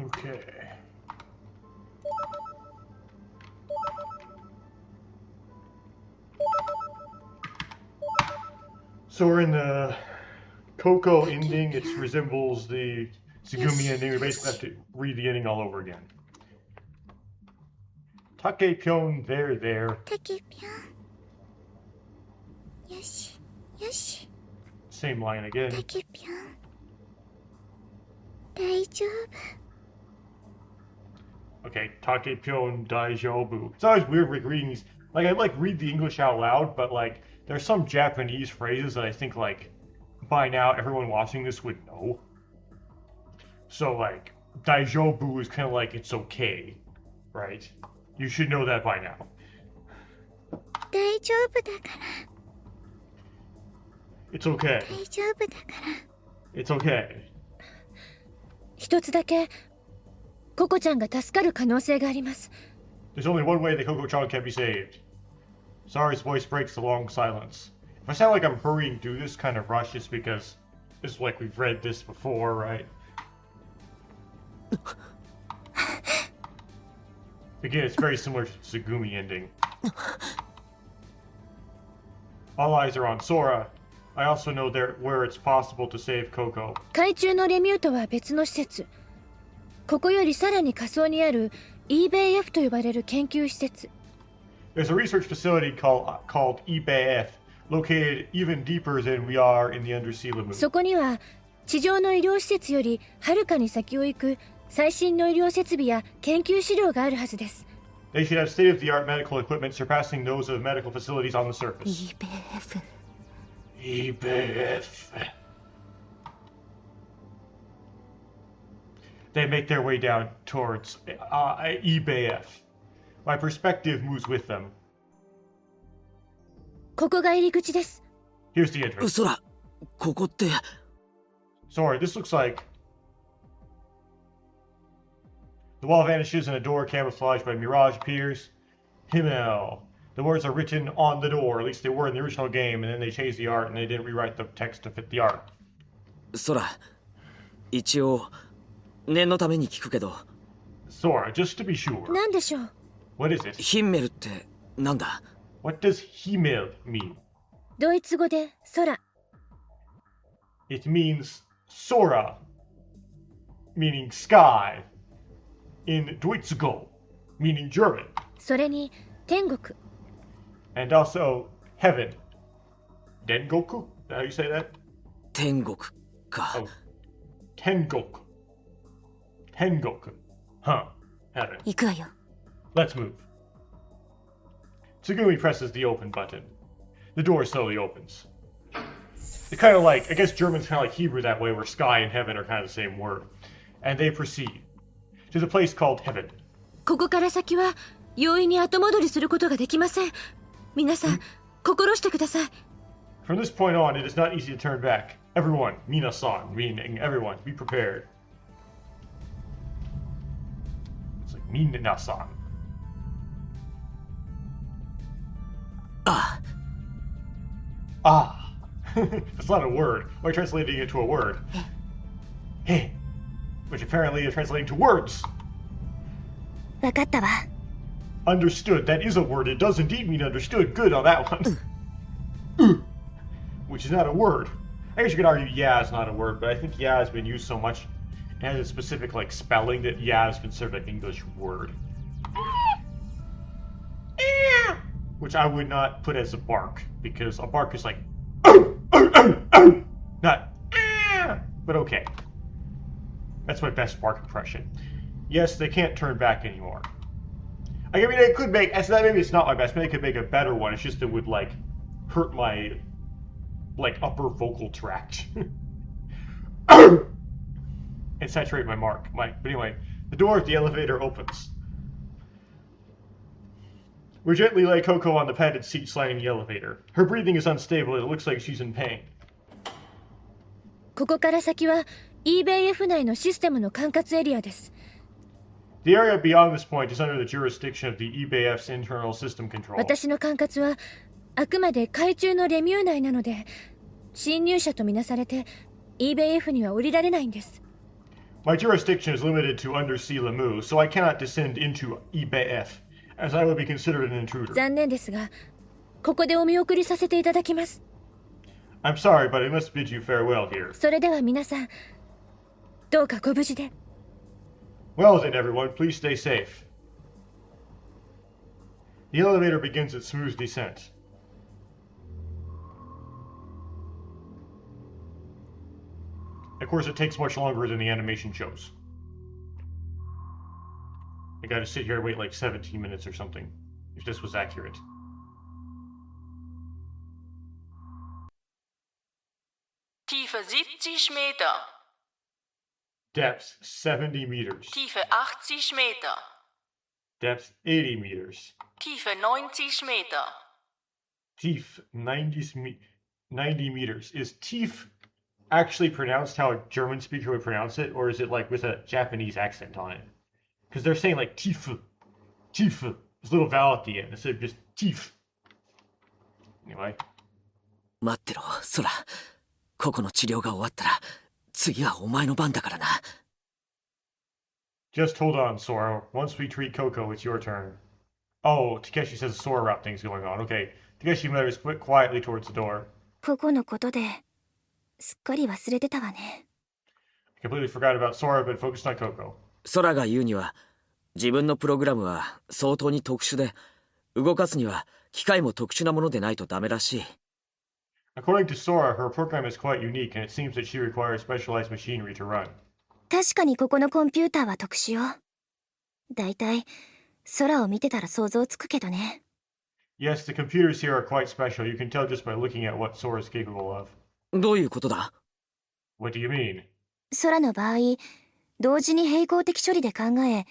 Okay. So we're in the Coco ending. It resembles the Tsugumi ending. We basically have to read the ending all over again. Takepyon, there. Takepyon. Yoshi, yoshi. Same line again. Takepyon. Daijoubu. Okay, Takepyon Daijobu. It's always weird reading these. Like, I read the English out loud, but like, there's some Japanese phrases that I think like, by now everyone watching this would know. So like, Daijobu is kind of like it's okay, right? You should know that by now. 大丈夫だから。 It's okay. 大丈夫だから。 It's okay. 一つだけココちゃんが助かる可能性があります。 There's only one way that Coco-chan can be saved. Sari's voice breaks the long silence. If I sound like I'm hurrying through this kind of rush, it's because it's like we've read this before, right? Again, it's very similar to the Tsugumi ending. All eyes are on Sora. I also know where it's possible to save Coco. 海中のレミューとは別の施設。ここよりさらに下層にある EBF と呼ばれる研究施設。 There's a research facility called EBF, located even deeper than we are in the undersea lagoon. そこには地上の医療施設よりはるかに先を行く最新の医療設備や研究資料があるはずです。 They should have state-of-the-art medical equipment surpassing those of medical facilities on the surface. EBF. EBF. They make their way down towards EBF. My perspective moves with them. ここが入り口です。 Here's the entrance. そら、ここって。 Sorry, this looks like... The wall vanishes and a door camouflaged by mirage appears. Himmel. The words are written on the door, at least they were in the original game, and then they changed the art and they didn't rewrite the text to fit the art. そら、一応、念のために聞くけど。Sora, just to be sure. 何でしょう。 What is it? ヒンメルってなんだ？ What does Himmel mean? ドイツ語で空。 It means Sora, meaning sky, in Deutschgo, meaning German, それに天国。 and also heaven. Dengoku? Is that how you say that? 天国か。 Oh, Tengoku. Tengoku. Huh. Heaven. 行くわよ。 Let's move. Tsugumi presses the open button. The door slowly opens. It's kind of like, I guess German's kind of like Hebrew that way, where sky and heaven are kind of the same word. And they proceed to the place called heaven. ここから先は容易に後戻りすることができません。皆さん、心してください。 From this point on, it is not easy to turn back. Everyone, Mina-san, meaning everyone, be prepared. It's like Mina-san. あ Ah. That's not a word. Why translating it to a word? Hey. Which apparently is translating to words. わかったわ。 Understood. That is a word. It does indeed mean understood. Good on that one. Which is not a word. I guess you could argue yeah is not a word, but I think yeah has been used so much. It has a specific like spelling that yeah is considered an English word. Which I would not put as a bark, because a bark is like not but okay. That's my best bark impression. Yes, they can't turn back anymore. I mean, I could make, maybe it's not my best, maybe I could make a better one. It's just it would like hurt my like upper vocal tract and saturate my mark. But anyway, the door of the elevator opens. We gently lay Coco on the padded seat lining the elevator. Her breathing is unstable and it looks like she's in pain. ここから先は EBF 内のシステムの管轄エリアです。 The area beyond this point is under the jurisdiction of the EBF's internal system control. 私の管轄はあくまで海中のレミュー内なので、侵入者とみなされて EBF には降りられないんです。My jurisdiction is limited to undersea Lamu, so I cannot descend into EBF, as I would be considered an intruder. 残念ですが、ここでお見送りさせていただきます。 I'm sorry, but I must bid you farewell here. それでは皆さん、どうかご無事で。 Well then, everyone, please stay safe. The elevator begins its smooth descent. Of course, it takes much longer than the animation shows. I gotta sit here and wait like 17 minutes or something, if this was accurate. Tiefe 70 Meter. Depth 70 meters. Tiefe 80 Meter. Depth 80 meters. Tiefe 90 Meter. Teeth 90 meters. Is teeth actually pronounced how a German speaker would pronounce it, or is it like with a Japanese accent on it? Because they're saying like teeth, teeth. There's a little vowel at the end instead of just teeth. Anyway. 待ってろ、ソラ。ここの治療が終わったら、次はお前の番だからな。Just hold on, Sora. Once we treat Coco, it's your turn. Oh, Takeshi says a Sora route thing's going on. Okay. Takeshi mutters quietly towards the door. ここのことですっかり忘れてたわね。 I completely forgot about Sora, but focused on Coco. ソラが言うには、自分のプログラムは相当に特殊で、動かすには機械も特殊なものでないとダメらしい。According to Sora, her program is quite unique, and it seems that she requires specialized machinery to run. 確かにここのコンピューターは特殊よ。だいたい空を見てたら想像つくけどね。 Yes, the computers here are quite special. You can tell just by looking at what Sora is capable of. どういうことだ？ What do you mean? 空の場合、同時に並行的処理で考え、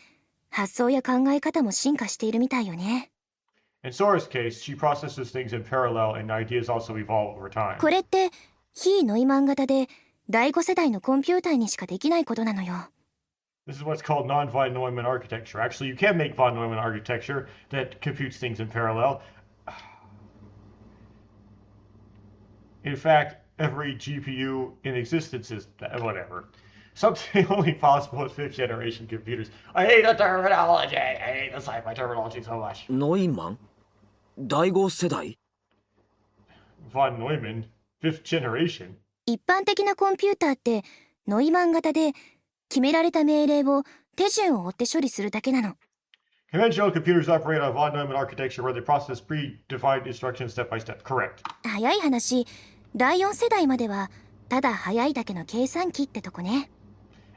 発想や考え方も進化しているみたいよね。 In Sora's case, she processes things in parallel and ideas also evolve over time. これって非ノイマン型で第5世代のコンピューターにしかできないことなのよ。 This is what's called non-von Neumann architecture. Actually, you can make von Neumann architecture that computes things in parallel. In fact, every GPU in existence is whatever. Something only possible with 5th generation computers. I hate the terminology. I hate the sci-fi terminology so much. ノイマン？第5世代？ Von Neumann, 5th generation. 一般的なコンピューターってノイマン型で決められた命令を手順を追って処理するだけなの。 Conventional computers operate on von Neumann architecture where they process predefined instructions step by step. Correct. 早い話、第4世代まではただ早いだけの計算機ってとこね。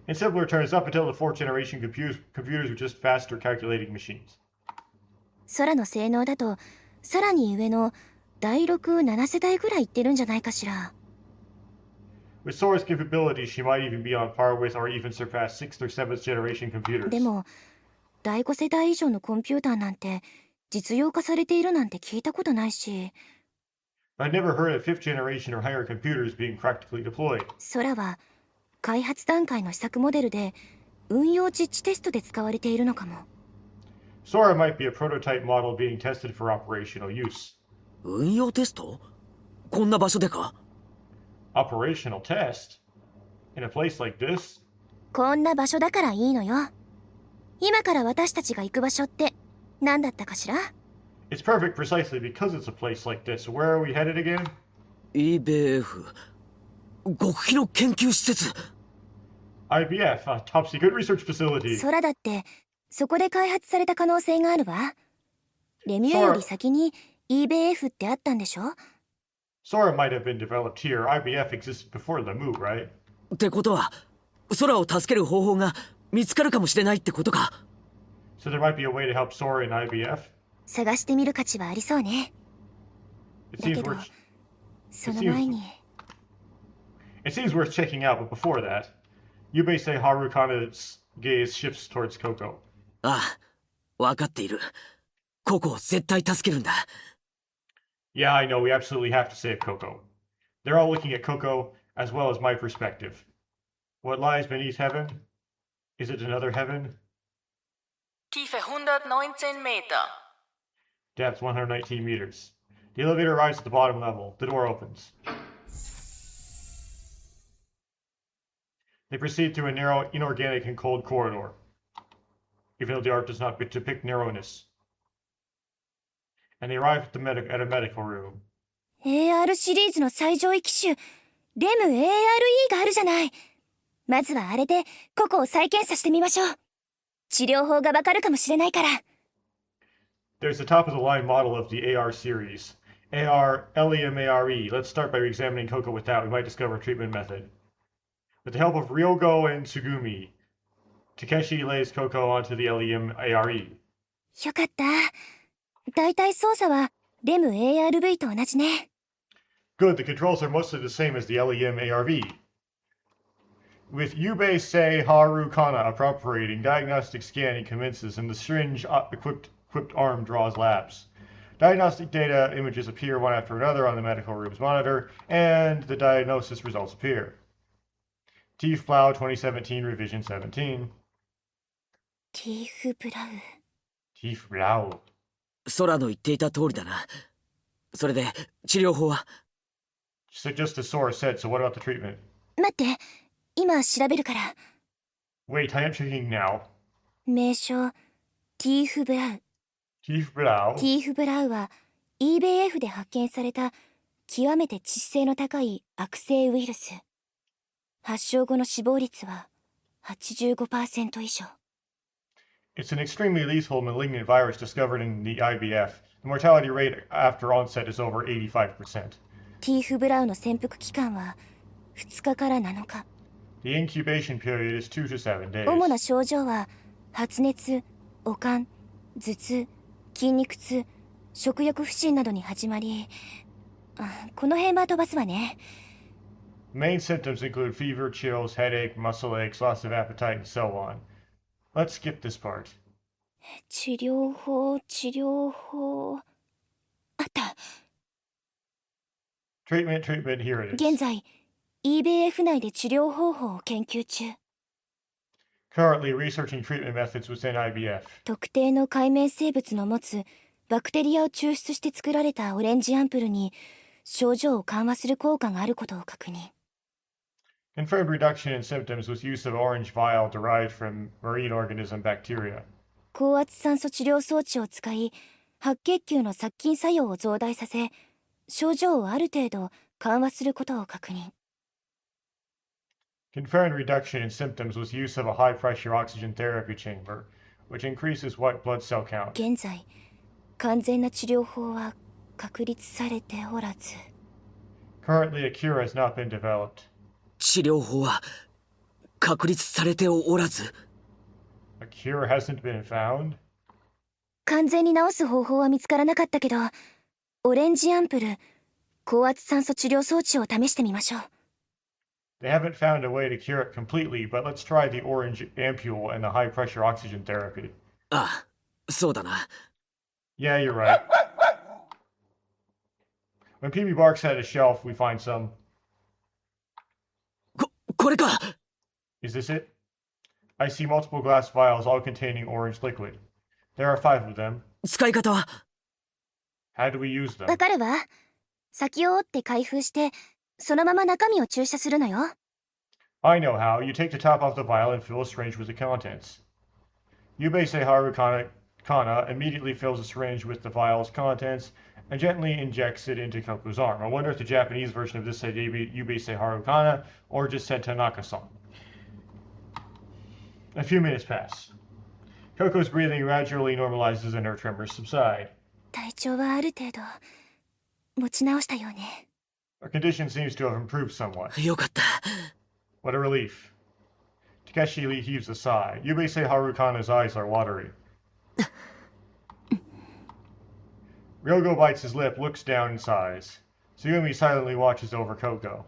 In simpler terms, up until the 4th generation computers were just faster calculating machines. 空の性能だとさらに上の第6、7世代ぐらいいってるんじゃないかしら。 With Sora's capabilities, she might even be on par with or even surpass 6th or 7th generation computers. でも第5世代以上のコンピューターなんて実用化されているなんて聞いたことないし。 I've never heard of 5th generation or higher computers being practically deployed. 空は開発段階の試作モデルで運用実地テストで使われているのかも。 Sora might be a prototype model being tested for operational use. 運用テスト？こんな場所でか？ Operational test? In a place like this? こんな場所だからいいのよ。今から私たちが行く場所って何だったかしら？ It's perfect precisely because it's a place like this. Where are we headed again? EBF 極秘の研究施設。 IBF, a top secret research facility. 空だってそこで開発された可能性があるわ。レミューより先に EBF ってあったんでしょ？ Sora might have been developed here. IBF existed before the move, right? ってことは、空を助ける方法が見つかるかもしれないってことか。 So there might be a way to help Sora in IBF? 探してみる価値はありそうね。 It だ seems けど worth, その前に it seems worth checking out, but before that, you may say Harukana's gaze shifts towards Coco. ああ、わかっている。ココを絶対助けるんだ。Yeah, I know, we absolutely have to save Coco. They're all looking at Coco, as well as my perspective. What lies beneath heaven? Is it another heaven? Tiefe 119 Meter. Depth 119 meters. The elevator arrives at the bottom level. The door opens. They proceed through a narrow, inorganic, and cold corridor, even though the art does not depict narrowness. And they arrive at a medical room. AR シリーズの最上位機種、レム ARE があるじゃない。まずはあれでココを再検査してみましょう。治療法がわかるかもしれないから。There's the top-of-the-line model of the AR series. AR, LEMARE. Let's start by examining Coco with that. We might discover a treatment method. With the help of Ryogo and Tsugumi, Takeshi lays Coco onto the LEMARE. よかった。大体操作はレム ARV と同じね。Good, the controls are mostly the same as the LEMARV. With Yubei Haru Kana appropriating, diagnostic scanning commences and the syringe-equipped arm draws labs. Diagnostic data images appear one after another on the medical room's monitor, and the diagnosis results appear. Tiefblau 2017 Revision 17. ティーフブラウ。Tiefblau. 空の言っていた通りだな。それで治療法は？ So just as Sora said, so what about the treatment? 待って、今調べるから。Wait, I am checking now. 名称、ティーフブラウ。Tiefblau. ティーフブラウは EBF で発見された極めて致死性の高い悪性ウイルス。発症後の死亡率は 85% 以上。It's an extremely lethal malignant virus discovered in the IBF. The mortality rate after onset is over 85%. ティーフブラウの潜伏期間は2日から7日。The incubation period is 2 to 7 days. 主な症状は発熱、悪寒、頭痛、筋肉痛、食欲不振などに始まり、この辺は飛ばすわね。Main symptoms include fever, chills, headache, muscle aches, loss of appetite, and so on. Let's skip this part. 治療法。あった。Treatment, here it is. 現在、EBF 内で治療方法を研究中。Currently researching treatment methods within IBF. 特定の界面生物の持つバクテリアを抽出して作られたオレンジアンプルに症状を緩和する効果があることを確認。Confirmed reduction in symptoms with use of orange vial derived from marine organism bacteria. 高圧酸素治療装置を使い、白血球の殺菌作用を増大させ、症状をある程度緩和することを確認。Confirmed reduction in symptoms with use of a high-pressure oxygen therapy chamber, which increases white blood cell count. 現在、完全な治療法は確立されておらず。Currently, a cure has not been developed. 治療法は確立されておらず。A cure hasn't been found? 完全に治す方法は見つからなかったけど、オレンジアンプル、高圧酸素治療装置を試してみましょう。They haven't found a way to cure it completely, but let's try the orange ampule and the high-pressure oxygen therapy. ああ、そうだな。Yeah, you're right. When PB barks at a shelf, we find some. これか。 Is this it? I see multiple glass vials, all containing orange liquid. There are 5 of them. 使い方は？ How do we use them? わかるわ。先を折って開封して、そのまま中身を注射するのよ。I know how. You take the top off the vial and fill a syringe with the contents. Yubei Haru Kana immediately fills the syringe with the vial's contents and gently injects it into Koko's arm. I wonder if the Japanese version of this said Yubei Haru Kana or just said Tanaka-san. A few minutes pass. Koko's breathing gradually normalizes and her tremors subside. 体調はある程度持ち直したようね。Her condition seems to have improved somewhat. よかった。 What a relief. Takeshi heaves a sigh. Yubei Harukana's eyes are watery. Ryogo bites his lip, looks down, and sighs. Tsugumi silently watches over Koko.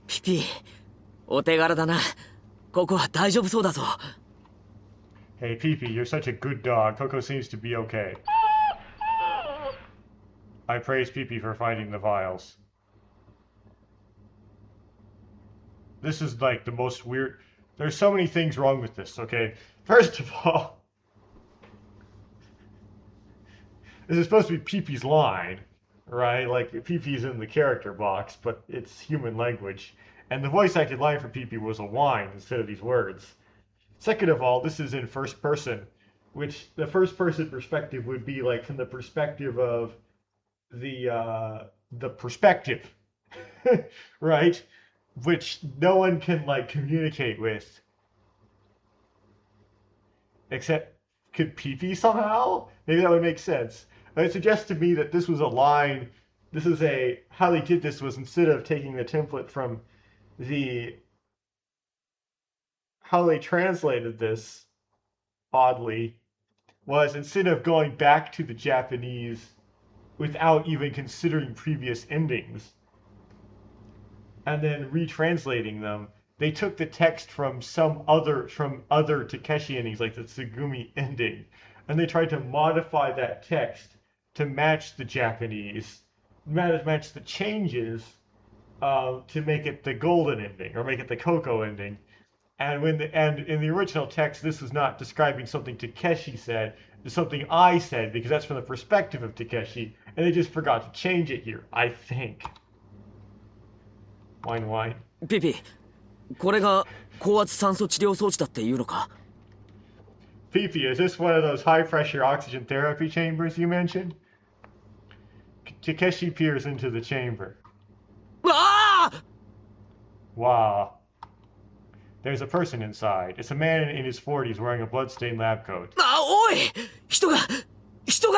ピピ、お手柄だな。ここは大丈夫そうだぞ。Hey, Pee-Pee, you're such a good dog. Koko seems to be okay. I praise Pee-Pee for finding the vials. This is like the most weird... There's so many things wrong with this, okay? First of all... This is supposed to be Pee-Pee's line, right? Like, Pee-Pee's in the character box, but it's human language. And the voice acted line for PP was a whine instead of these words. Second of all, this is in first person, which the first person perspective would be like from the perspective of the perspective, right? Which no one can like communicate with, except could PP somehow? Maybe that would make sense. It suggests to me that this was a line. This is how they did this was instead of taking the template from how they translated this oddly was instead of going back to the Japanese without even considering previous endings and then retranslating them, they took the text from other Takeshi endings like the Tsugumi ending, and they tried to modify that text to match the Japanese, match the changes to make it the golden ending or make it the Coco ending. And in the original text, this was not describing something Takeshi said, it's something I said because that's from the perspective of Takeshi, and they just forgot to change it here, I think. Wine. ピピ、これが高圧酸素治療装置だっていうのか？ Fifi, is this one of those high pressure oxygen therapy chambers you mentioned? Takeshi peers into the chamber. ああ! Wow. There's a person inside. It's a man in his 40s wearing a bloodstained lab coat. あ、おい! 人が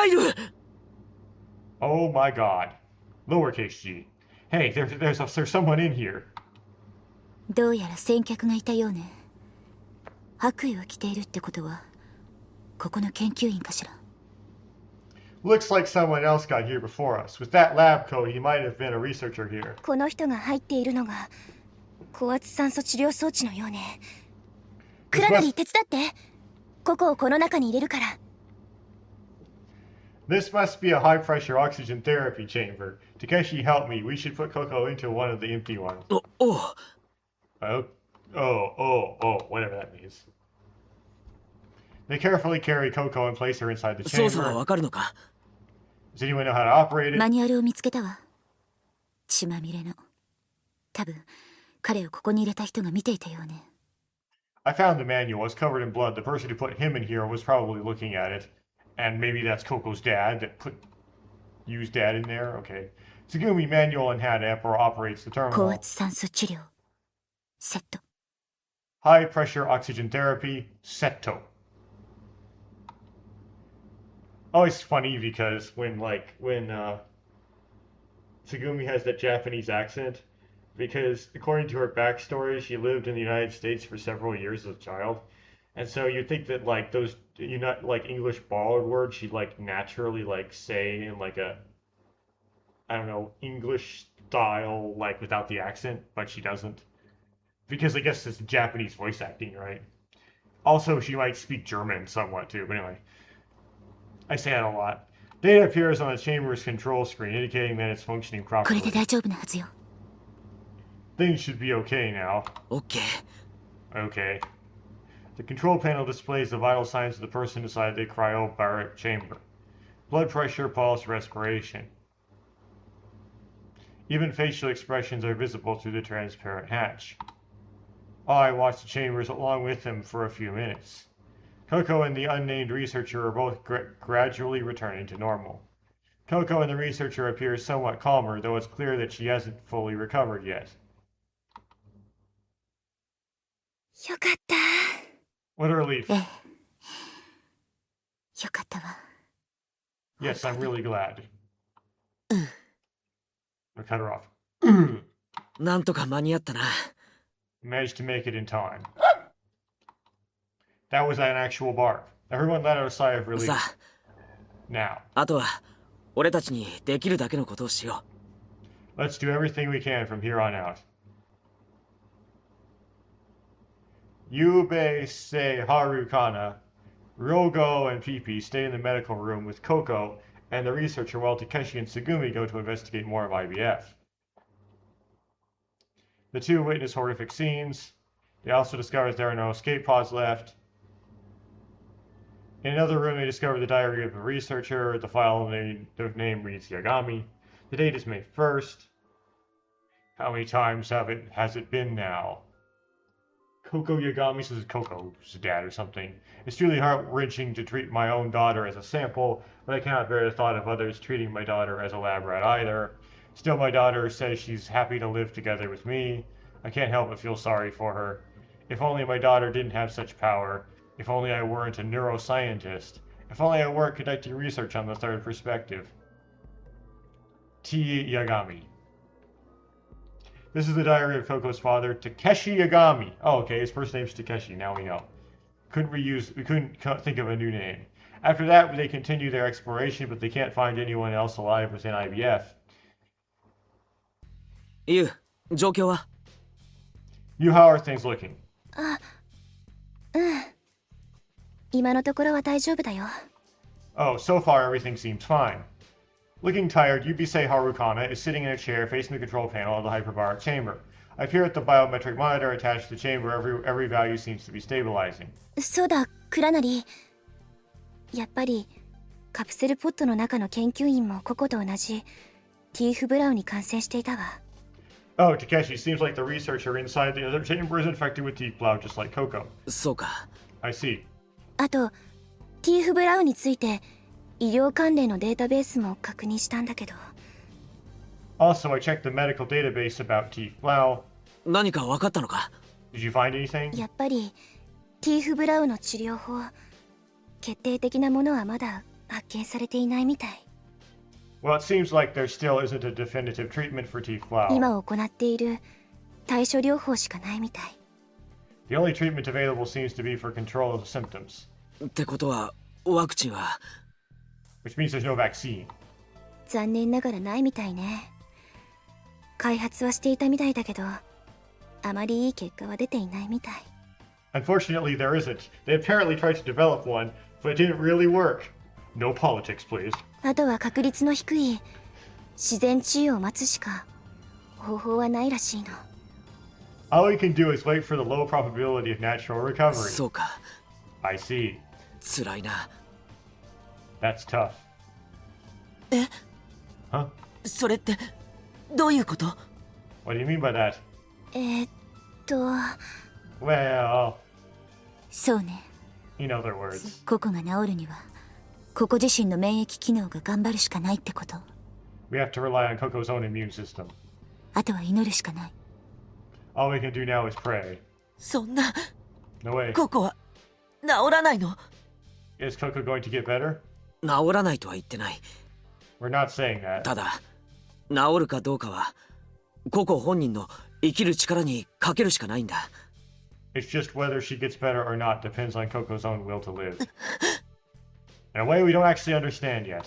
いる! Oh my god. Lowercase g. Hey, there's someone in here. どうやら先客がいたようね。白衣を着ているってことはここの研究員かしら。 Looks like someone else got here before us. With that lab coat, he might have been a researcher here. この人が入っているのが高圧酸素治療装置のようね。クラナリ手伝って。ここをこの中に入れるから。 This must be a high-pressure oxygen therapy chamber. Takeshi, help me. We should put Coco into one of the empty ones. Oh. Whatever that means. They carefully carry Coco and place her inside the 操作は chamber. わかるのか? Does anyone know how to operate it? マニュアルを見つけたわ。血まみれの。多分彼をここに入れた人が見ていたようね。 I found the manual. It's covered in blood. The person who put him in here was probably looking at it. And maybe that's Coco's dad that used dad in there. Okay. Tsugumi manual on how to operates the 高 terminal. 圧酸素治療セット。 High pressure oxygen therapy, Seto. Oh, it's funny because when Tsugumi has that Japanese accent, because according to her backstory, she lived in the United States for several years as a child. And so you'd think that like those English borrowed words she'd like naturally like say in like a I don't know, English style, like without the accent, but she doesn't. Because I guess it's Japanese voice acting, right? Also, she might speak German somewhat too, but anyway. I say that a lot. Data appears on the chamber's control screen, indicating that it's functioning これ properly. で大丈夫なはずよ。 Things should be okay now. OK. Okay. The control panel displays the vital signs of the person inside the cryobaric chamber. Blood pressure, pulse, respiration. Even facial expressions are visible through the transparent hatch. I watched the chambers along with him for a few minutes. Coco and the unnamed researcher are both gradually returning to normal. Coco and the researcher appear somewhat calmer, though it's clear that she hasn't fully recovered yet. よかった。 What a relief. ええ。よかったわ。 Yes, I'm really glad. I'll cut her off. なんとか間に合ったな。 Managed to make it in time. That was an actual bark. Everyone let out a sigh of relief. さあ、 Now, あとは俺たちにできるだけのことをしよ let's do everything we can from here on out. Yubei Se Harukana, Rogo and Pipi stay in the medical room with Coco and the researcher while Takeshi and Tsugumi go to investigate more of IBF. The two witness horrific scenes. They also discover there are no escape pods left. In another room, they discover the diary of a researcher. The file name reads Yagami. The date is May 1st. How many times has it been now? Coco Yagami says Coco's dad or something. It's truly heart-wrenching to treat my own daughter as a sample, but I cannot bear the thought of others treating my daughter as a lab rat either. Still, my daughter says she's happy to live together with me. I can't help but feel sorry for her. If only my daughter didn't have such power. If only I weren't a neuroscientist. If only I weren't conducting research on the third perspective. T. Yagami. This is the diary of Coco's father, Takeshi Yagami. Oh, okay, his first name's Takeshi, now we know. We couldn't think of a new name. After that, they continue their exploration, but they can't find anyone else alive within IBF. ユウ、状況は You, how are things looking? 今のところは大丈夫だよ。 Oh, so far everything seems fine. Looking tired, Yubisei Harukana is sitting in a chair facing the control panel of the hyperbaric chamber. I peer at the biometric monitor attached to the chamber. Every value seems to be stabilizing. そうだ、倉成。やっぱりカプセルポットの中の研究員もココと同じティーフブラウに感染していたわ。 Oh, Takeshi, seems like the researcher inside the other chamber is infected with teeth blow, just like Coco. そうか。 I see. あとティーフブラウについて医療関連のデータベースも確認したんだけど。 Also, I checked the medical database about teeth blow. 何か分かったのか Did you find anything? やっぱりティーフブラウの治療法、決定的なものはまだ発見されていないみたい。 Well, it seems like there still isn't a definitive treatment for teeth blow. 今行っている対処療法しかないみたい。 The only treatment available seems to be for control of the symptoms, ってことはワクチンは which means there's no vaccine. 残念ながらないみたいね。開発はしていたみたいだけど、あまりいい結果は出ていないみたい。 Unfortunately, there isn't. They apparently tried to develop one, but it didn't really work. No politics, please. あとは確率の低い自然治癒を待つしか方法はないらしいの。 All we can do is wait for the low probability of natural recovery. そうか。 I see. 辛いな。 That's tough. え Huh? それってどういうこと What do you mean by that? と Well, そうね。 in other words, ココが治るにはココ自身の免疫機能が頑張るしかないってこと。 we have to rely on Coco's own immune system. あとは祈るしかない。 All we can do now is pray. そんな No way. ココは治らないの Is Coco going to get better? 治らないとは言ってない。 We're not saying that. ただ治るかどうかはココ本人の生きる力にかけるしかないんだ。 It's just whether she gets better or not depends on Coco's own will to live. In a way we don't actually understand yet.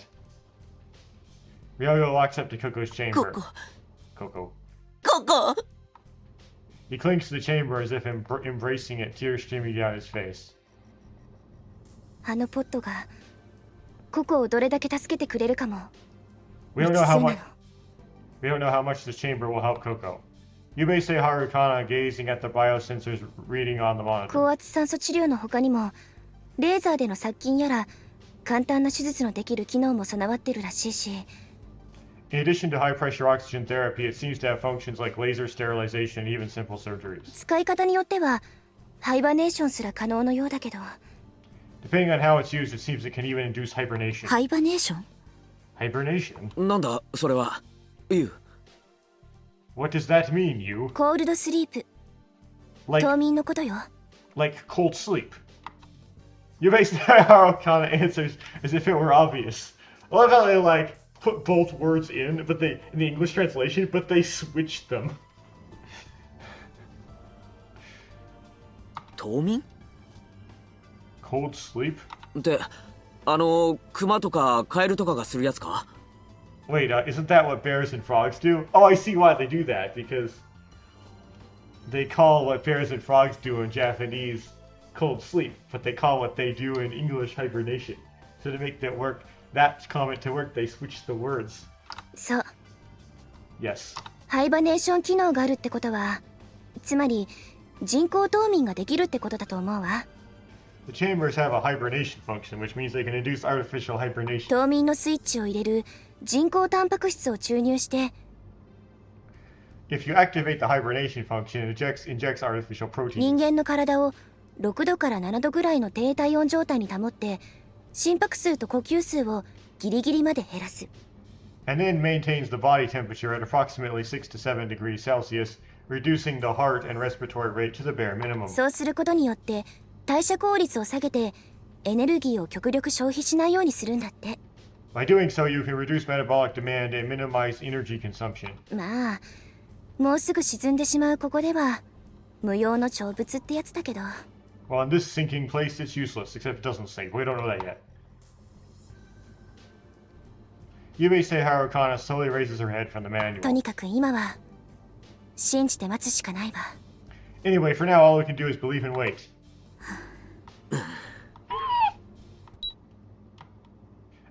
Ryogo walks up to Coco's chamber. ココ Coco. ココ He clings to the chamber as if embracing it, tears streaming down his face. あのポットがココをどれだけ助けてくれるかも We 未 don't 知 know how 数な much. の。 We don't know how much this chamber will help Coco. Yubei Harukana gazing at the biosensors reading on the monitor. 高圧酸素治療の他にもレーザーでの殺菌やら簡単な手術のできる機能も備わってるらしいし、 In addition to high pressure oxygen therapy, it seems to have functions like laser sterilization and even simple surgeries. 使い方によってはハイバネーションすら可能のようだけど。 Depending on how it's used, it seems it can even induce hibernation. ハイバネーション？ Hibernation? なんだそれはユウ What does that mean, you? コールドスリープ、 Like 冬眠のことよ。 like cold sleep? Yubei Harukana answers as if it were obvious. I love how they like put both words in, but they in the English translation, but they switched them. 冬眠 Cold sleep? ってクマとかカエルとかがするやつか Wait, isn't that what bears and frogs do? Oh, I see why they do that, because they call what bears and frogs do in Japanese cold sleep, but they call what they do in English hibernation. So to make that comment to work, they switch the words. そう、 Yes. ハイバネーション機能があるってことは、つまり人工冬眠ができるってことだと思うわ。 The chambers have a hibernation function, which means they can induce artificial hibernation. 冬眠のスイッチを入れる人工タンパク質を注入して、If you activate the hibernation function, it injects artificial 人 proteins. 間の体を6度から7度ぐらいの低体温状態に保って心拍数と呼吸数をギリギリまで減らす。 And then maintains the body temperature at approximately 6 to 7 degrees Celsius, reducing the heart and respiratory rate to the bare minimum. そうすることによって代謝効率を下げてエネルギーを極力消費しないようにするんだって。 By doing so, you can reduce metabolic demand and minimize energy consumption. まあもうすぐ沈んでしまうここでは無用の長物ってやつだけど。 Well, in this sinking place, it's useless, except it doesn't sink. We don't know that yet. Yubei Harukana slowly raises her head from the と manual. にかく今は信じて待つしかないわ。 Anyway, for now, all we can do is believe and wait.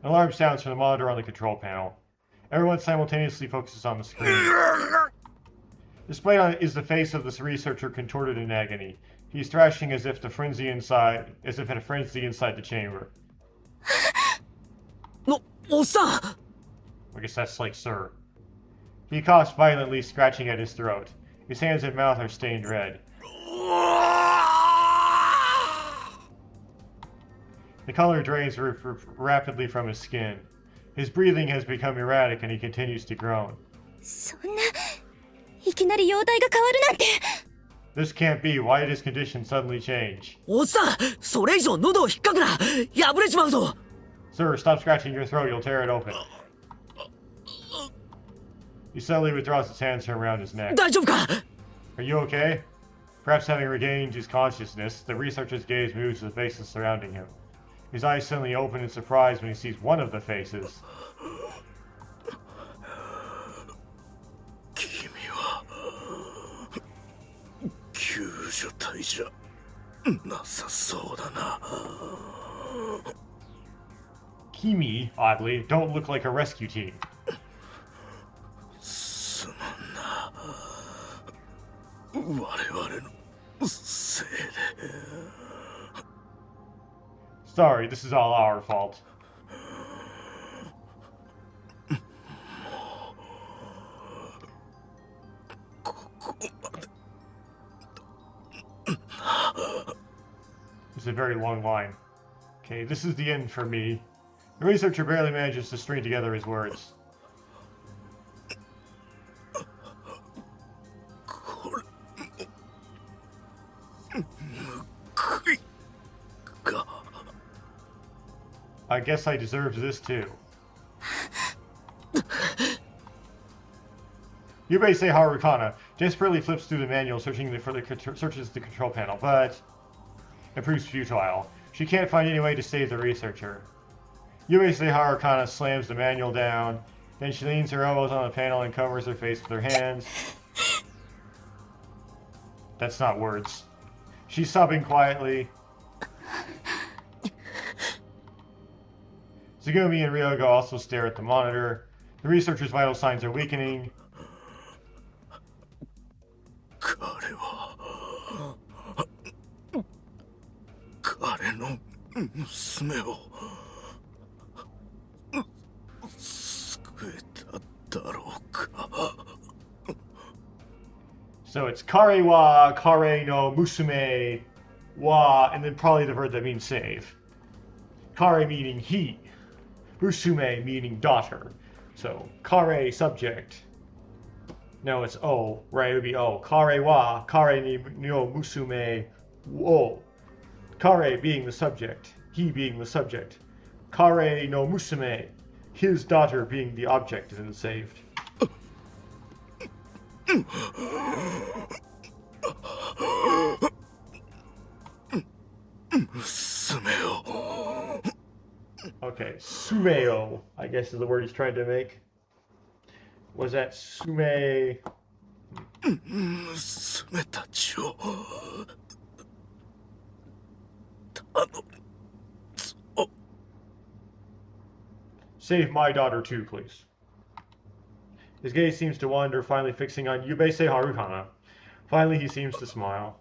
An alarm sounds from the monitor on the control panel. Everyone simultaneously focuses on the screen. Displayed on it is the face of this researcher contorted in agony. He's thrashing as if in a frenzy inside the chamber. おっさん I guess that's like sir. He coughs violently, scratching at his throat. His hands and mouth are stained red. The color drains rapidly from his skin. His breathing has become erratic and he continues to groan. そんないきなり容体が変わるなんて。 This can't be. Why did his condition suddenly change? おっさんそれ以上喉を引っかくな破れちまうぞ Sir, stop scratching your throat. You'll tear it open. He suddenly withdraws his hands from around his neck. 大丈夫か Are you okay? Perhaps having regained his consciousness, the researcher's gaze moves to the faces surrounding him. His eyes suddenly open in surprise when he sees one of the faces. 君は救助隊じゃなさそうだな。 Kimi, oddly, don't look like a rescue team. すまんな。我々のせいで。 Sorry, this is all our fault. It's a very long line. Okay, this is the end for me. The researcher barely manages to string together his words. I guess I deserved this too. Yubei Harukana desperately flips through the manual, searches the control panel, but it proves futile. She can't find any way to save the researcher. Yubei Harukana slams the manual down, then she leans her elbows on the panel and covers her face with her hands. That's not words. She's sobbing quietly. Tsugumi and Ryoga also stare at the monitor. The researcher's vital signs are weakening. 彼の娘を救えただろうか。 So it's kare wa, kare no musume wa, and then probably the verb that means save. Kare meaning he, musume meaning daughter. So kare subject. No, it's o, right? It would be o. Kare wa, kare ni no musume wo. Kare being the subject, he being the subject. Kare no musume, his daughter being the object, and then saved. Okay, sumeo, I guess is the word he's trying to make. Was that sume? 娘たちを頼む。 Save my daughter too, please. His gaze seems to wander, finally fixing on Yubei Harukana. Finally, he seems to smile.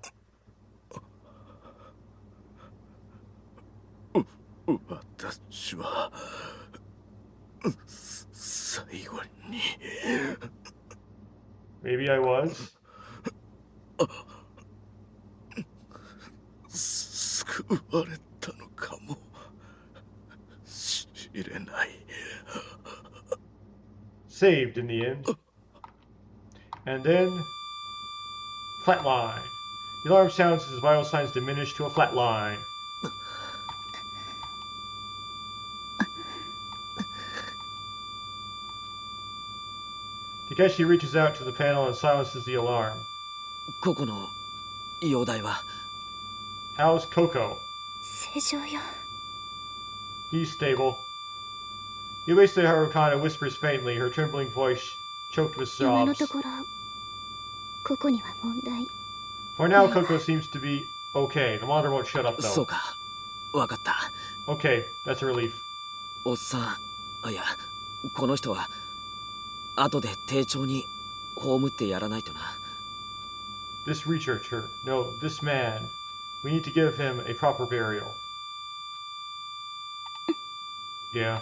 私は最後に。Maybe I was. 救われたのかもしれない。 Saved in the end. And then flatline. The alarm sounds as his vital signs diminish to a flat line. Takeshi reaches out to the panel and silences the alarm. ここの容体は How's Coco? 正常よ。 He's stable. Yubese Harukana whispers faintly, her trembling voice choked with 今の sobs. ところここには問題。 For now, Coco seems to be okay. The monitor won't shut up そ though. うかわかった Okay, that's a relief. おっさんあいやこの人は後で丁重に葬ってやらないとな This researcher, no, this man, we need to give him a proper burial. Yeah.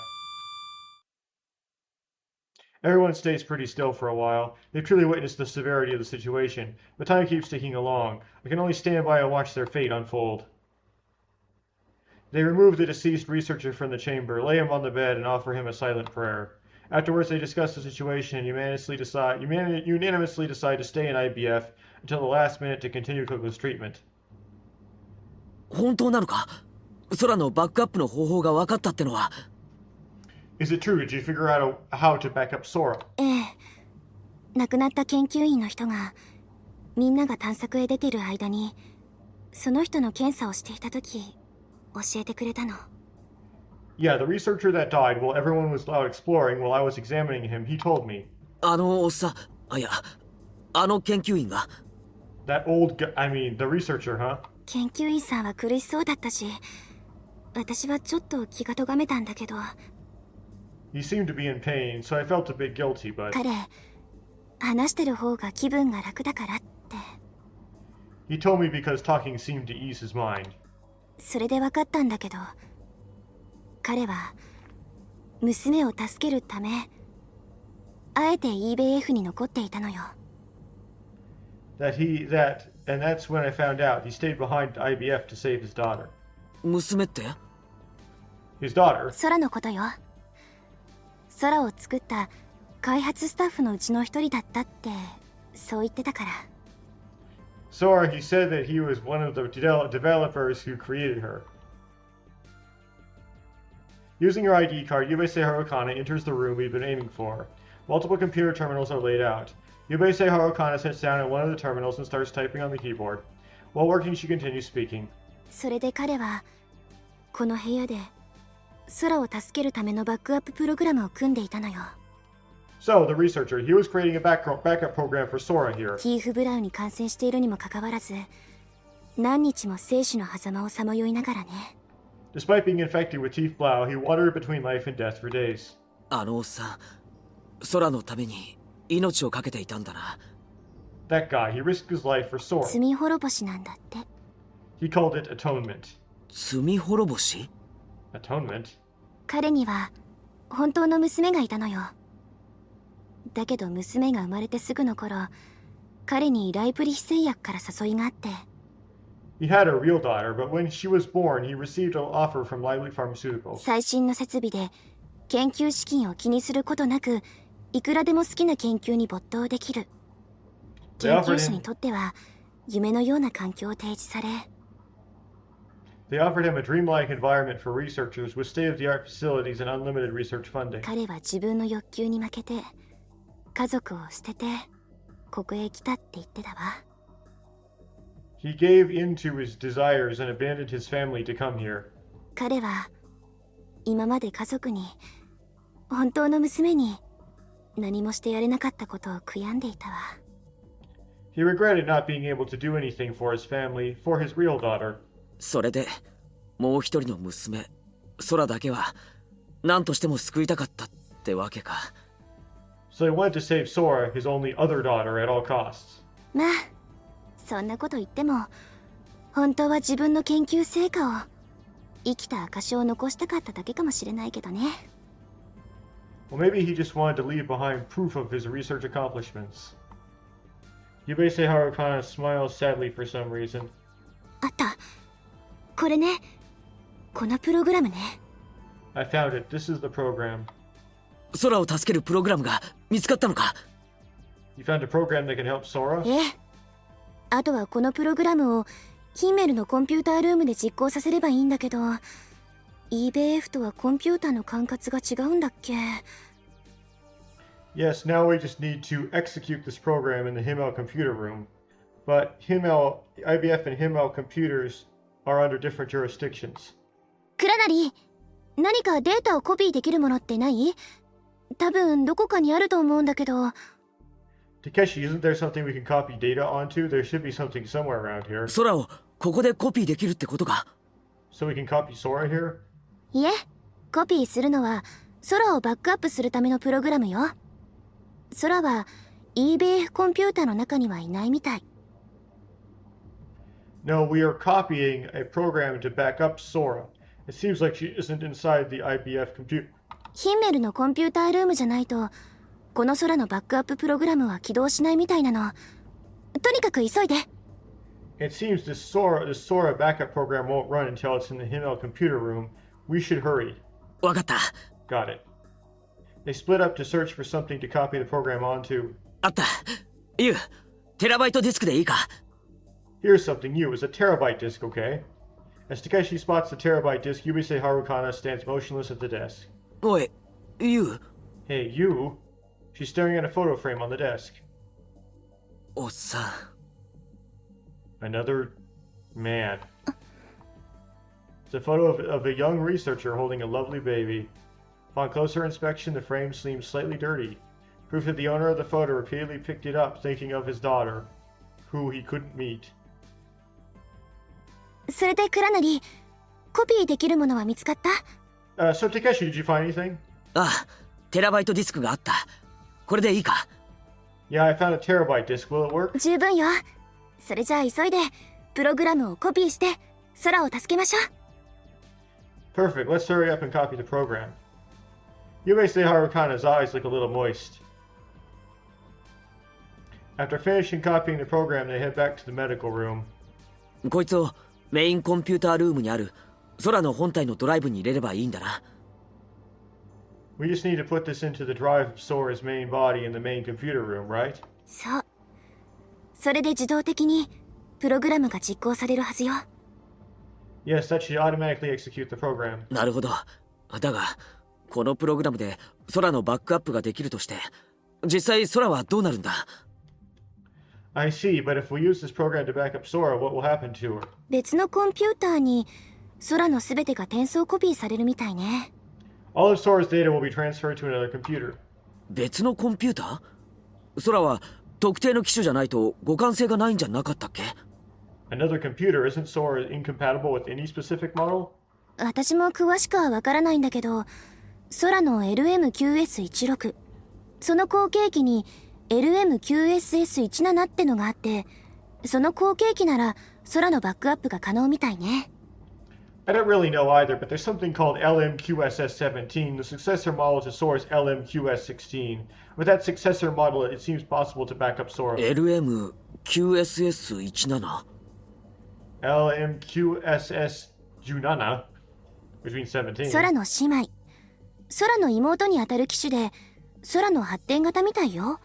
Everyone stays pretty still for a while. They've truly witnessed the severity of the situation, but time keeps ticking along. I can only stand by and watch their fate unfold. They remove the deceased researcher from the chamber, lay him on the bed, and offer him a silent prayer. Afterwards, they discuss the situation and unanimously decide to stay in IBF until the last minute to continue Coco's treatment. 本当なのか空のバックアップの方法が分かったってのは Is it true? Did you figure out how to back up Sora? ええ。亡くなった研究員の人がみんなが探索へ出てる間にその人の検査をしていた時教えてくれたの。 Yeah, the researcher that died while everyone was out exploring while I was examining him, he told me. あのおっさんあいやあの研究員が That old guy, I mean, the researcher, huh? 研究員さんは苦しそうだったし私はちょっと気が咎めたんだけど He seemed to be in pain, so I felt a bit guilty, but 彼話してる方が気分が楽だからって he told me because talking seemed to ease his mind. それで分かったんだけど彼は娘を助けるためあえて EBF に残っていたのよ。 And that's when I found out he stayed behind IBF to save his daughter. 娘って His daughter? 空のことよ。空を作った開発スタッフのうちの一人だったってそう言ってたから。 Sora, he said that he was one of the developers who created her. Using her ID card, Yubese Harukana enters the room we've been aiming for. Multiple computer terminals are laid out. Yubese Harukana sits down at one of the terminals and starts typing on the keyboard. While working, she continues speaking. それで彼はこの部屋で空を助けるためのバックアッププログラムを組んでいたのよ。 So, the researcher, he was creating a backup program for Sora here. ティーフ・ブラウンに感染しているにもかかわらず何日も生死の狭間をさまよいながらね。 Despite being infected with Teeth Blau, he wandered between life and death for days. あのおっさん空のために命を懸けていたんだな That guy, he risked his life for Sora. 罪滅ぼしなんだって。 He called it atonement. 罪滅ぼし Atonement? 彼には本当の娘がいたのよ。だけど娘が生まれてすぐの頃彼にライプリヒ製薬から誘いがあって He had a real daughter, but when she was born, he received an offer from Lively Pharmaceuticals. 最新の設備で研究資金を気にすることなくいくらでも好きな研究に没頭できる。研究者にとっては夢のような環境を提示され They offered him a dreamlike environment for researchers with state-of-the-art facilities and unlimited research funding. 彼は自分の欲求に負けて家族を捨ててここへ来たって言ってたわ。 He gave in to his desires and abandoned his family to come here. 彼は今まで家族に本当の娘に何もしてやれなかったことを悔やんでいたわ。 He regretted not being able to do anything for his family, for his real daughter. それでもう一人の娘空だけは何としても救いたかったってわけか So he wanted to save Sora, his only other daughter, at all costs. まあそんなこと言っても本当は自分の研究成果を生きた証を残したかっただけかもしれないけどね。 Well, maybe he just wanted to leave behind proof of his research accomplishments. Yubei Harukana smiles sadly for some reason. あった。これね。このプログラムね。I found it. This is the program. 空を助けるプログラムが見つかったのか？ You found a program that can help Sora? ええ。あとはこのプログラムをヒンメルのコンピュータールームで実行させればいいんだけど、EBF とはコンピューターの管轄が違うんだっけ？ Yes, now we just need to execute this program in the Himmel computer room. But IBF and Himmel computers are under different jurisdictions. クラナリ、何かデータをコピーできるものってない？多分どこかにあると思うんだけど。Takeshi, isn't there something we can copy data onto? There should be something somewhere around here. 空をここでコピーできるってことか？ So we can copy Sora here? いえ、コピーするのは空をバックアップするためのプログラムよ。空は EBF コンピューターの中にはいないみたい。No, we are copying a program to back up Sora. It seems like she isn't inside the IBF computer. ヒンメルのコンピュータールームじゃないと、この空のバックアッププログラムは起動しないみたいなの。とにかく急いで。It seems this Sora backup program won't run until it's in the Himmel computer room. We should hurry. わかった。Got it. They split up to search for something to copy the program onto. あった。ユウ、テラバイトディスクでいいか？ Here's something new. It's a terabyte disk, okay? As Takeshi spots the terabyte disk, Yubise Harukana stands motionless at the desk. おい、ユウ。 Hey, you? She's staring at a photo frame on the desk. おっさん。 Another man. It's a photo of a young researcher holding a lovely baby. Upon closer inspection, the frame seems slightly dirty. Proof that the owner of the photo repeatedly picked it up thinking of his daughter, who he couldn't meet. それでクラナリ、コピーできるものは見つかった？ So Takeshi, did you find anything? ああ、テラバイトディスクがあった。これでいいか？ Yeah, I found a terabyte disk. Will it work? 十分よ。それじゃあ急いでプログラムをコピーして空を助けましょう。 Perfect. Let's hurry up and copy the program. Yubei Harukana's eyes look a little moist. After finishing copying the program, they head back to the medical room. こいつをメインコンピュータールームにある空の本体のドライブに入れればいいんだな。We just need to put this into the drive of Sora's main body in the main computer room, right? そう。それで自動的にプログラムが実行されるはずよ。Yes, that should automatically execute the program. なるほど。だが、このプログラムで空のバックアップができるとして、実際空はどうなるんだ？ I see, but if we use this program to back up Sora, what will happen to her? 別のコンピューターに空のすべてが転送コピーされるみたいね。All of Sora's data will be transferred to another computer. 別のコンピューター？空は特定の機種じゃないと互換性がないんじゃなかったっけ？ Another computer? Isn't Sora incompatible with any specific model? 私も詳しくはわからないんだけど、空の LM9S16、その後継機に LM9SS17 ってのがあって、その後継機なら空のバックアップが可能みたいね。I don't really know either, but there's something called LMQSS17, the successor model to Sora's LMQS16. With that successor model, it seems possible to back up Sora. LMQSS17? LMQSS17? Which means 17. 空の姉妹、空の妹にあたる機種で、空の発展型みたいよ。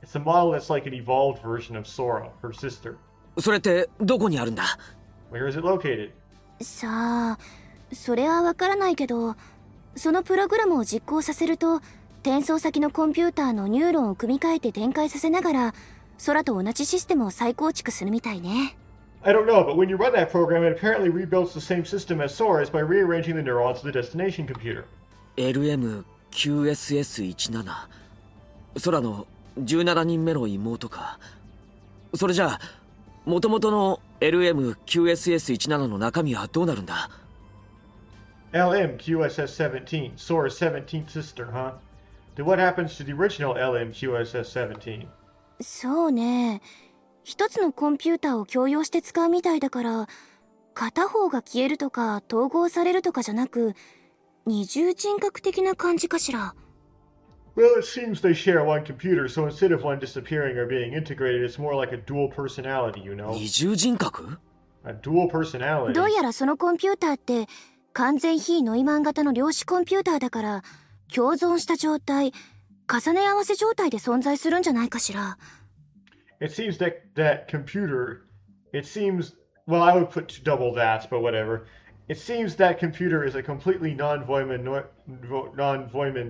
It's a model that's like an evolved version of Sora, her sister. それってどこにあるんだ？ Where is it located? さあ、それはわからないけど、そのプログラムを実行させると、転送先のコンピューターのニューロンを組み替えて展開させながら、空と同じシステムを再構築するみたいね。I don't know, but when you run that program, it apparently rebuilds the same system as Sora's by rearranging the neurons of the destination computer. LMQSS17 空の17人目の妹か。それじゃあ元々の LMQSS17 の中身はどうなるんだ？ LMQSS17, Sora's 17th sister, huh? Then what happens to the original LMQSS17? そうね。一つのコンピューターを共用して使うみたいだから、片方が消えるとか統合されるとかじゃなく、二重人格的な感じかしら。Well, it seems they share one computer, so instead of one disappearing or being integrated, it's more like a dual personality, you know? 二重人格 A dual personality. どうやらそのコンピューターって完全非ノイマン型の量子コンピューターだから共存した状態、重ね合わせ状態で存在するんじゃないかしら。It seems that computer, it seems, well, I would put double that, but whatever. It seems that computer is a completely non-Voidman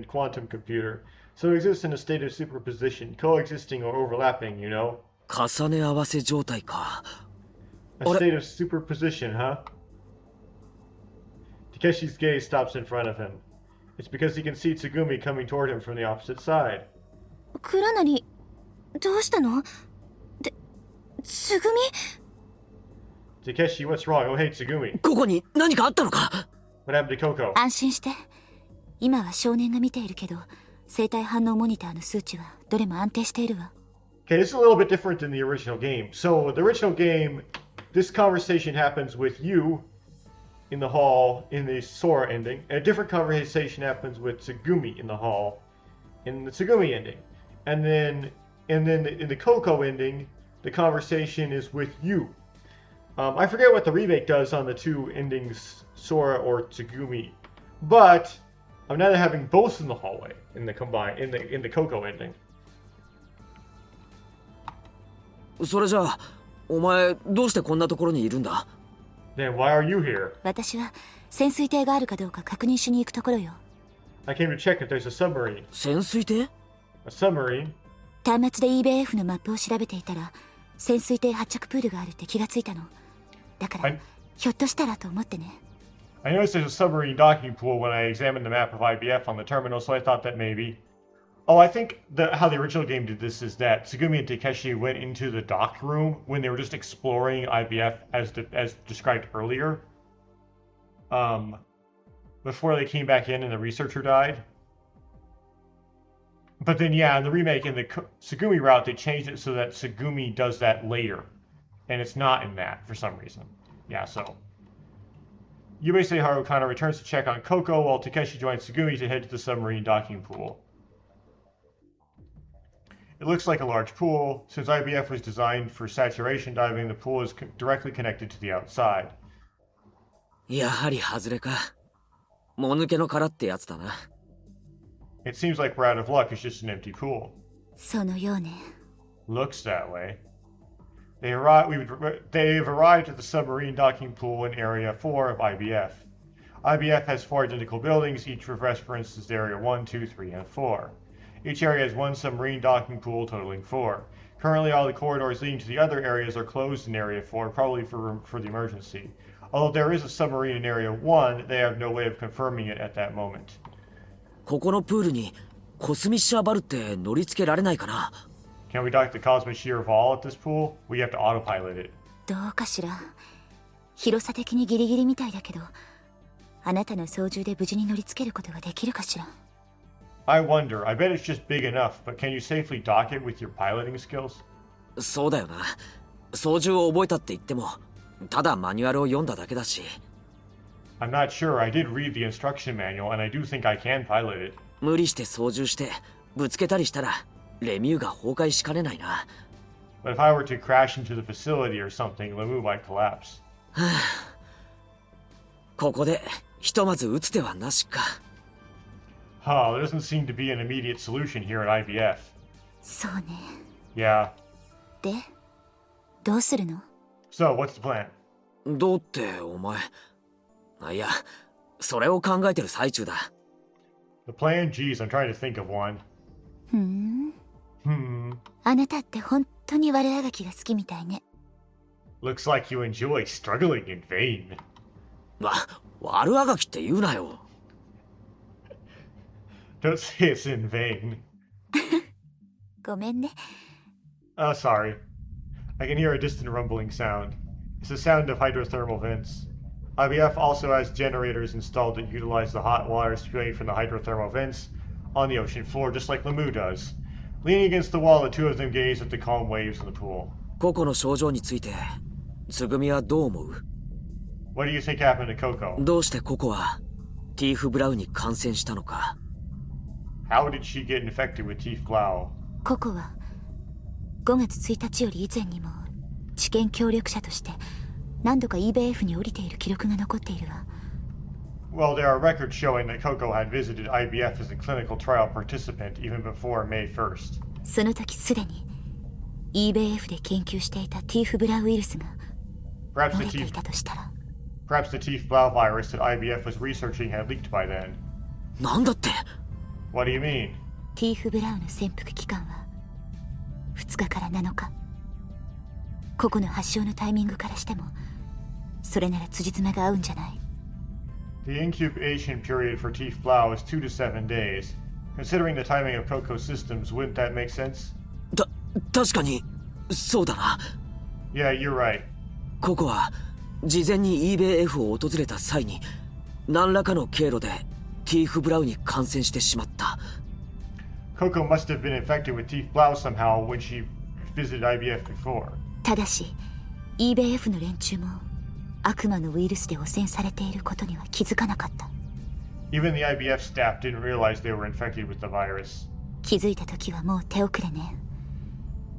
quantum computer, so it exists in a state of superposition, coexisting or overlapping, you know? 重ね合わせ状態か A state of superposition, huh? Takeshi's gaze stops in front of him. It's because he can see Tsugumi coming toward him from the opposite side. 倉成、どうしたの？つぐみ？ Takeshi, what's wrong? Oh, hey, Tsugumi. ここに何かあったのか What happened to Coco? 安心して。今は少年が見ているけど、生体反応モニターの数値はどれも安定しているわ。Okay, this is a little bit different than the original game. So, the original game, this conversation happens with you in the hall in the Sora ending, and a different conversation happens with Tsugumi in the hall in the Tsugumi ending. And then in the Coco ending, the conversation is with you. I forget what the remake does on the two endings, Sora or Tsugumi, but I'm now having both in the hallway in the Coco ending. それじゃあお前どうしてこんなところにいるんだ Then why are you here? 私は潜水艇があるかどうか確認しに行くところよ。I came to check if there's a submarine. 潜水艇 A submarine? 端末で EBF のマップを調べていたら潜水艇発着プールがあるって気がついたの。だから、ひょっとしたらと思ってね。I noticed there's a submarine docking pool when I examined the map of IBF on the terminal, so I thought that maybe. Oh, I think how the original game did this is that Tsugumi and Takeshi went into the dock room when they were just exploring IBF as described earlier. Before they came back in and the researcher died. But then, yeah, in the remake, in the Tsugumi route, they changed it so that Tsugumi does that later. And it's not in that for some reason. Yeah, so. Yubei Harukana returns to check on Coco while Takeshi joins Tsugumi to head to the submarine docking pool. It looks like a large pool. Since IBF was designed for saturation diving, the pool is directly connected to the outside. やはり外れかもぬけの殻ってやつだな It seems like we're out of luck. It's just an empty pool. そのようね。Looks that way. They've arrived at the submarine docking pool in Area 4 of IBF. IBF has 4 identical buildings, each with reference as Area 1, 2, 3, and 4. Each area has 1 submarine docking pool, totaling 4. Currently, all the corridors leading to the other areas are closed in Area 4, probably for the emergency. Although there is a submarine in Area 1, they have no way of confirming it at that moment. ここのプールにコスミッシャーバルって乗り付けられないかな Can we dock the Cosmic Shear Vol at this pool? We have to autopilot it. どうかしら。広さ的にギリギリみたいだけど、あなたの操縦で無事に乗り付けることができるかしら。I wonder. I bet it's just big enough, but can you safely dock it with your piloting skills? そうだよな操縦を覚えたって言ってもただマニュアルを読んだだけだし I'm not sure. I did read the instruction manual, and I do think I can pilot it. 無理して操縦してぶつけたりしたらレミューが崩壊しかねないな But if I were to crash into the facility or something, Lemu might collapse. ここでひとまず撃つ手はなしか Huh, there doesn't seem to be an immediate solution here at IBF. そうね。 Yeah. で、どうするの？ So, what's the plan? どうってお前いやそれを考えてる最中だ The plan? Geez, I'm trying to think of one. あなたって本当に悪あがきが好きみたいね。Looks like you enjoy struggling in vain. 悪あがきって言うなよ Don't say it's in vain. ごめんね。 Oh, sorry. I can hear a distant rumbling sound. It's the sound of hydrothermal vents. IBF also has generators installed that utilize the hot water spewing from the hydrothermal vents on the ocean floor, just like Lemu does. Leaning against the wall, the two of them gaze at the calm waves in the pool. 個々の症状についてつぐみはどう思う What do you think happened to Coco? どうしてココはティーフ・ブラウンに感染したのか How did she get infected with Tief Blau? ココは5月1日より以前にも治験協力者として何度か EBF に降りている記録が残っているわ。Well, there are records showing that Coco had visited IBF as a clinical trial participant even before May 1st. その時すでに EBF で研究していたティーフブラウイルスが Perhaps 漏 the れてい Tief, たとしたら perhaps the Tief Blau virus that IBF was researching had leaked by then. なんだって？ What do you mean? ティーフブラウの潜伏期間は2日から7日。個々の発症のタイミングからしてもそれなら辻褄が合うんじゃない。 The incubation period for Tief Blau is 2 to 7 days. Considering the timing of Coco's systems, wouldn't that make sense? 確かにそうだな。 Yeah, you're right. ココは事前に EBF を訪れた際に何らかの経路でティーフブラウに感染してしまった。 Coco must have been infected with Tief Blau somehow when she visited IBF before. ただし EBF の連中も悪魔のウイルスで汚染されていることには気づかなかった。 Even the IBF staff didn't realize they were infected with the virus. 気づいた時はもう手遅れね。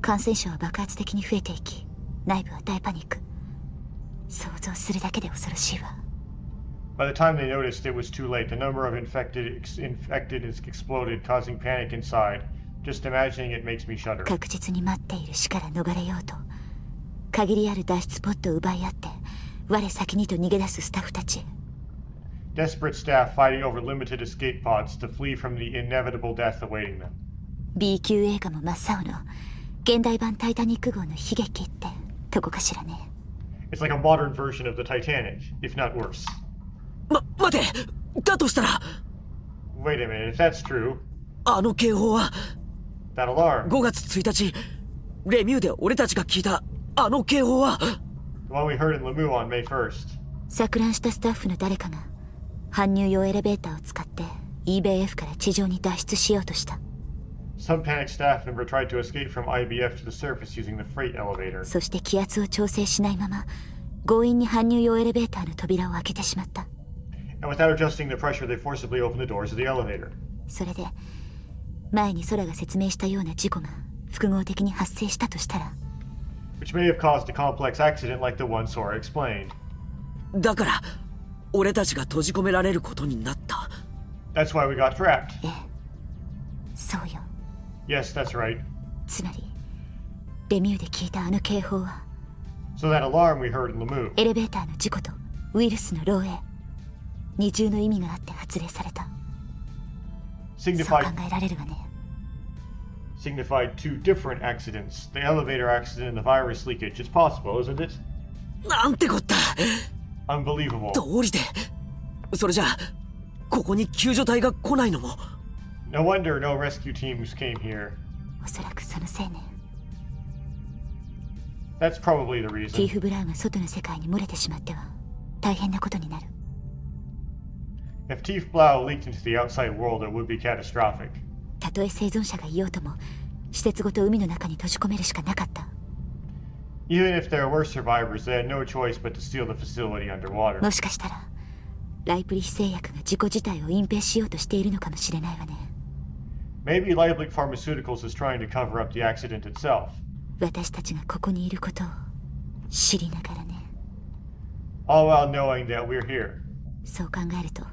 感染者は爆発的に増えていき内部は大パニック。想像するだけで恐ろしいわ。 By the time they noticed, it was too late. The number of infected exploded, causing panic inside. Just imagining it makes me shudder. 確実に待っている死から逃れようと限りある脱出ポットを奪い合って我先にと逃げ出すスタッフたち。 Desperate staff fighting over limited escape pods to flee from the inevitable death awaiting them. B 級映画も真っ青の現代版タイタニック号の悲劇ってとこかしらね。 It's like a modern version of the Titanic, if not worse. 待て！だとしたら Wait a minute, if that's true, あの警報は that alarm, 5月1日レミューで俺たちが聞いたあの警報は the one we heard in Lemieux on May 1st. 錯乱したスタッフの誰かが搬入用エレベーターを使って EBF から地上に脱出しようとした。 Some panicked staff member tried to escape from IBF to the surface using the freight elevator. そして気圧を調整しないまま強引に搬入用エレベーターの扉を開けてしまった。 And without adjusting the pressure, they forcibly opened the doors of the elevator. それで前に空が説明したような事故が複合的に発生したとしたら Which may have caused a complex accident like the one Sora explained. だから俺たちが閉じ込められることになった。 That's why we got trapped. ええ、そうよ。 Yes, that's right. つまりレミューで聞いたあの警報は So that alarm we heard in Lemieux. エレベーターの事故とウイルスの漏洩二重の意味があって発令された。そう考 Signified えられるわね。 two different accidents. The elevator accident and the virus leakage. It's possible, isn't it? なんてこった。 Unbelievable. どうりでそれじゃあここに救助隊が来ないのも。 No wonder no rescue teams came here. おそらくそのせいね。 That's probably the ティー reason. フ・ブラウンが外の世界に漏れてしまっては大変なことになる。 If Tief Blau leaked into the outside world, it would be catastrophic. たとえ生存者がいようとも施設ごと海の中に閉じ込めるしかなかった。 Even if there were survivors, they had no choice but to steal the facility underwater. もしかしたらライプリヒ製薬が事故自体を隠蔽しようとしているのかもしれないわね。 Maybe Leiblich Pharmaceuticals is trying to cover up the accident itself. 私たちがここにいることを知りながらね。 All while knowing that we're here. そう考えると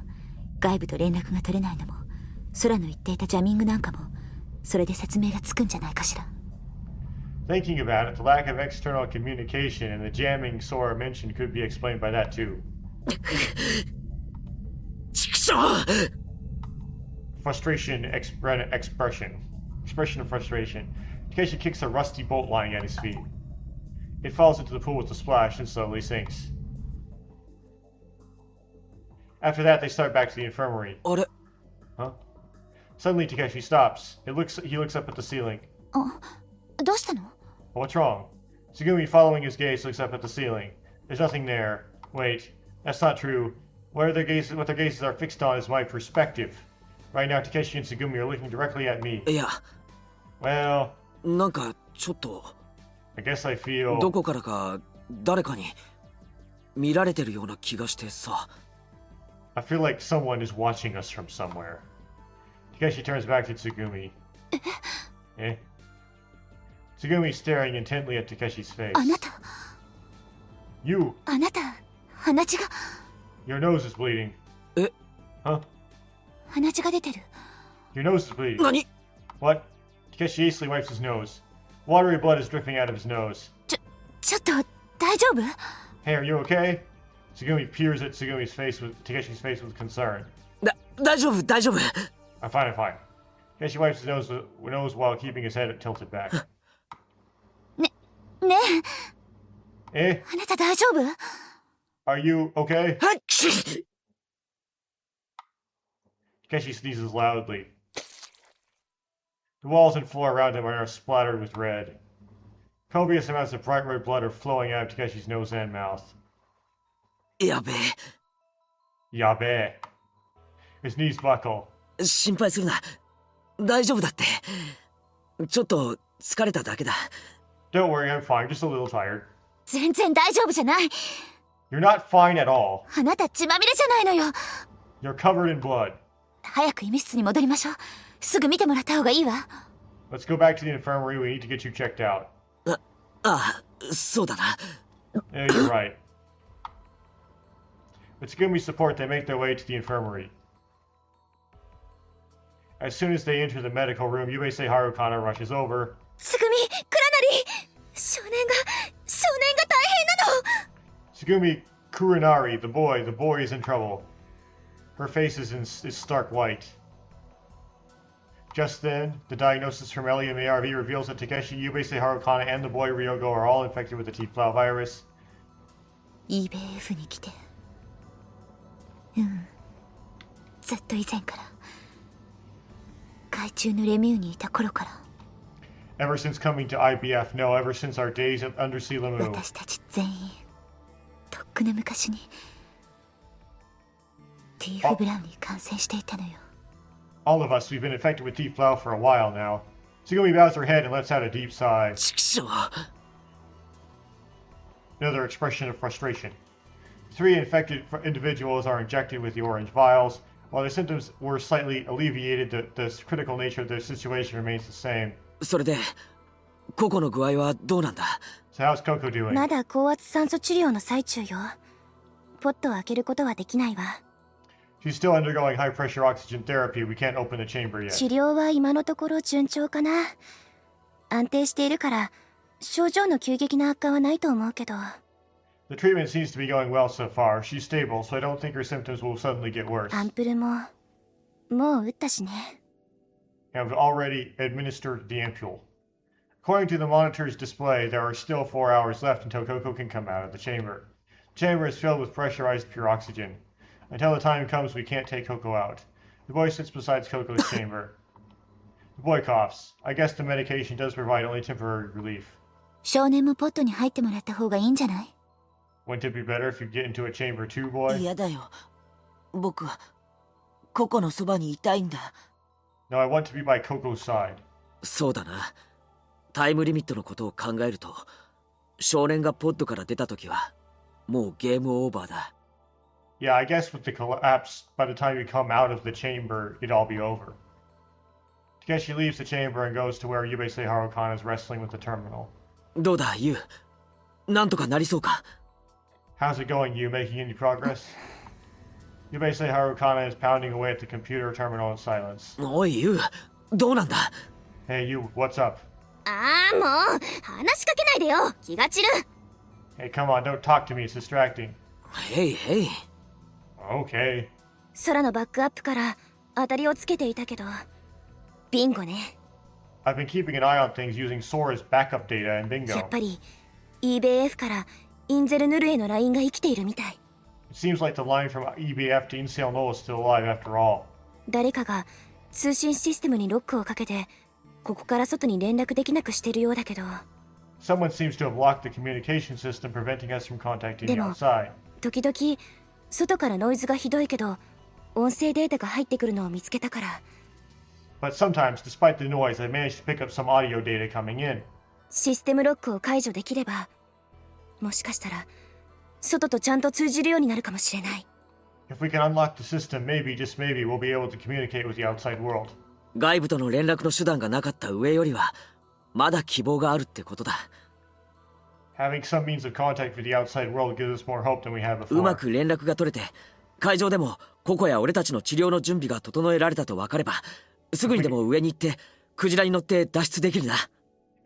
外部と連絡が取れないのも空の言っていたジャミングなんかもそれで説明がつくんじゃないかしら。 Thinking about it, the lack of external communication and the jamming Sora mentioned could be explained by that too. 畜生！ Frustration expression of frustration. Takeshi kicks a rusty bolt lying at his feet. It falls into the pool with a splash and slowly sinks. After that, they start back to the infirmary. あれ Huh? Suddenly, Takeshi stops. He looks up at the ceiling. あ、どうしたの？ What's wrong? Tsugumi, following his gaze, looks up at the ceiling. There's nothing there. Wait, that's not true. What their gazes are fixed on is my perspective. Right now, Takeshi and Tsugumi are looking directly at me. いや Well, なんかちょっと I guess I feel... どこからか誰かに見られてるような気がしてさ。 I feel like someone is watching us from somewhere. Takeshi turns back to Tsugumi. Eh? Tsugumi's staring intently at Takeshi's face. あなた You! あなた鼻血が Your nose is bleeding. Eh? Huh? 鼻血が出てる Your nose is bleeding. 何 What? Takeshi hastily wipes his nose. Watery blood is dripping out of his nose. ちょっと大丈夫 Hey, are you okay? Tsugumi peers at Takeshi's face with concern. 大丈夫大丈夫 I'm fine, I'm fine. Takeshi wipes his nose while keeping his head tilted back. ねえ Eh? あなた大丈夫 Are you okay? はっき Takeshi sneezes loudly. The walls and floor around him are now splattered with red. Copious amounts of bright red blood are flowing out of Takeshi's nose and mouth. やべ Yabe. His knees buckle. え心配するな大丈夫だってちょっと疲れただけだ Don't worry, I'm fine, just a little tired. 全然大丈夫じゃない You're not fine at all. あなた血まみれじゃないのよ You're covered in blood. 早く医務室に戻りましょうすぐ見てもらった方がいいわ Let's go back to the infirmary. We need to get you checked out. ああそうだな Yeah, you're right. With Tsugumi's support, they make their way to the infirmary. As soon as they enter the medical room, Yubei Harukana rushes over. すぐみ倉成少年が大変なの Tsugumi Kurinari, the boy is in trouble. Her face is stark white. Just then, the diagnosis from Ellie and ARV reveals that Takeshi, Yubei Harukana, and the boy Ryogo are all infected with the T-Plow virus. EBF に来てうんずっと以前から海中のレミューにいた頃から Ever since coming to IBF, no, ever since our days at Undersea Lamu. 私たち全員とっくの昔にティーフ・ブラウンに感染していたのよ All of us, we've been infected with T-Plow for a while now. Tsugumi bows her head and lets out a deep sigh. ちくしょう Another expression of frustration. 3 infected individuals are injected with the orange vials. While their symptoms were slightly alleviated, the critical nature of their situation remains the same. それでココの具合はどうなんだ So how's Coco doing? まだ高圧酸素治療の最中よポットを開けることはできないわ She's still undergoing high-pressure oxygen therapy. We can't open the chamber yet. 治療は今のところ順調かな安定しているから症状の急激な悪化はないと思うけど The treatment seems to be going well so far. She's stable, so I don't think her symptoms will suddenly get worse. アンプルももう打ったしね Have already administered the ampule. According to the monitor's display, there are still 4 hours left until Coco can come out of the chamber. The chamber is filled with pressurized pure oxygen. Until the time comes, we can't take Coco out. The boy sits beside Coco's chamber. The boy coughs. I guess the medication does provide only temporary relief. 少年もポットに入ってもらった方がいいんじゃない Wouldn't it be better if you get into a chamber too, boy? 嫌だよ僕はココのそばにいたいんだ No, I want to be by Coco's side. そうだなタイムリミットのことを考えると少年がポッドから出た時はもうゲームオーバーだ Yeah, I guess with the collapse, by the time you come out of the chamber, it'd all be over. Takeshi leaves the chamber and goes to where Yubei Harukana is wrestling with the terminal. どうだユウなんとかなりそうか How's it going, you? Making any progress? Yubei Harukana is pounding away at the computer terminal in silence. おいユウどうなんだ Hey, you, what's up? ああもう話しかけないでよ気が散る Hey, come on, don't talk to me, it's distracting. へいへい Okay. 空のバックアップから当たりをつけていたけどビンゴね I've been keeping an eye on things using Sora's backup data and や bingo. っぱり EBF からインゼルヌルへのラインが生きているみたい It seems like the line from EBF to Incel Null is still alive after all. 誰かが通信システムにロックをかけてここから外に連絡できなくしてるようだけど Someone seems to have locked the communication system, preventing us from contacting the でも outside. 時々外からノイズがひどいけど音声データが入ってくるのを見つけたから But sometimes, despite the noise, I managed to pick up some audio data coming in. システムロックを解除できればもしかしたら外とちゃんと通じるようになるかもしれない If we can unlock the system, maybe, just maybe, we'll be able to communicate with the outside world. 外部との連絡の手段がなかった上よりはまだ希望があるってことだ。 Having some means of contact with the outside world gives us more hope than we had うま before. く連絡が取れて会場でもココや俺たちの治療の準備が整えられたと分かればすぐにでも上に行ってクジラに乗って脱出できるな。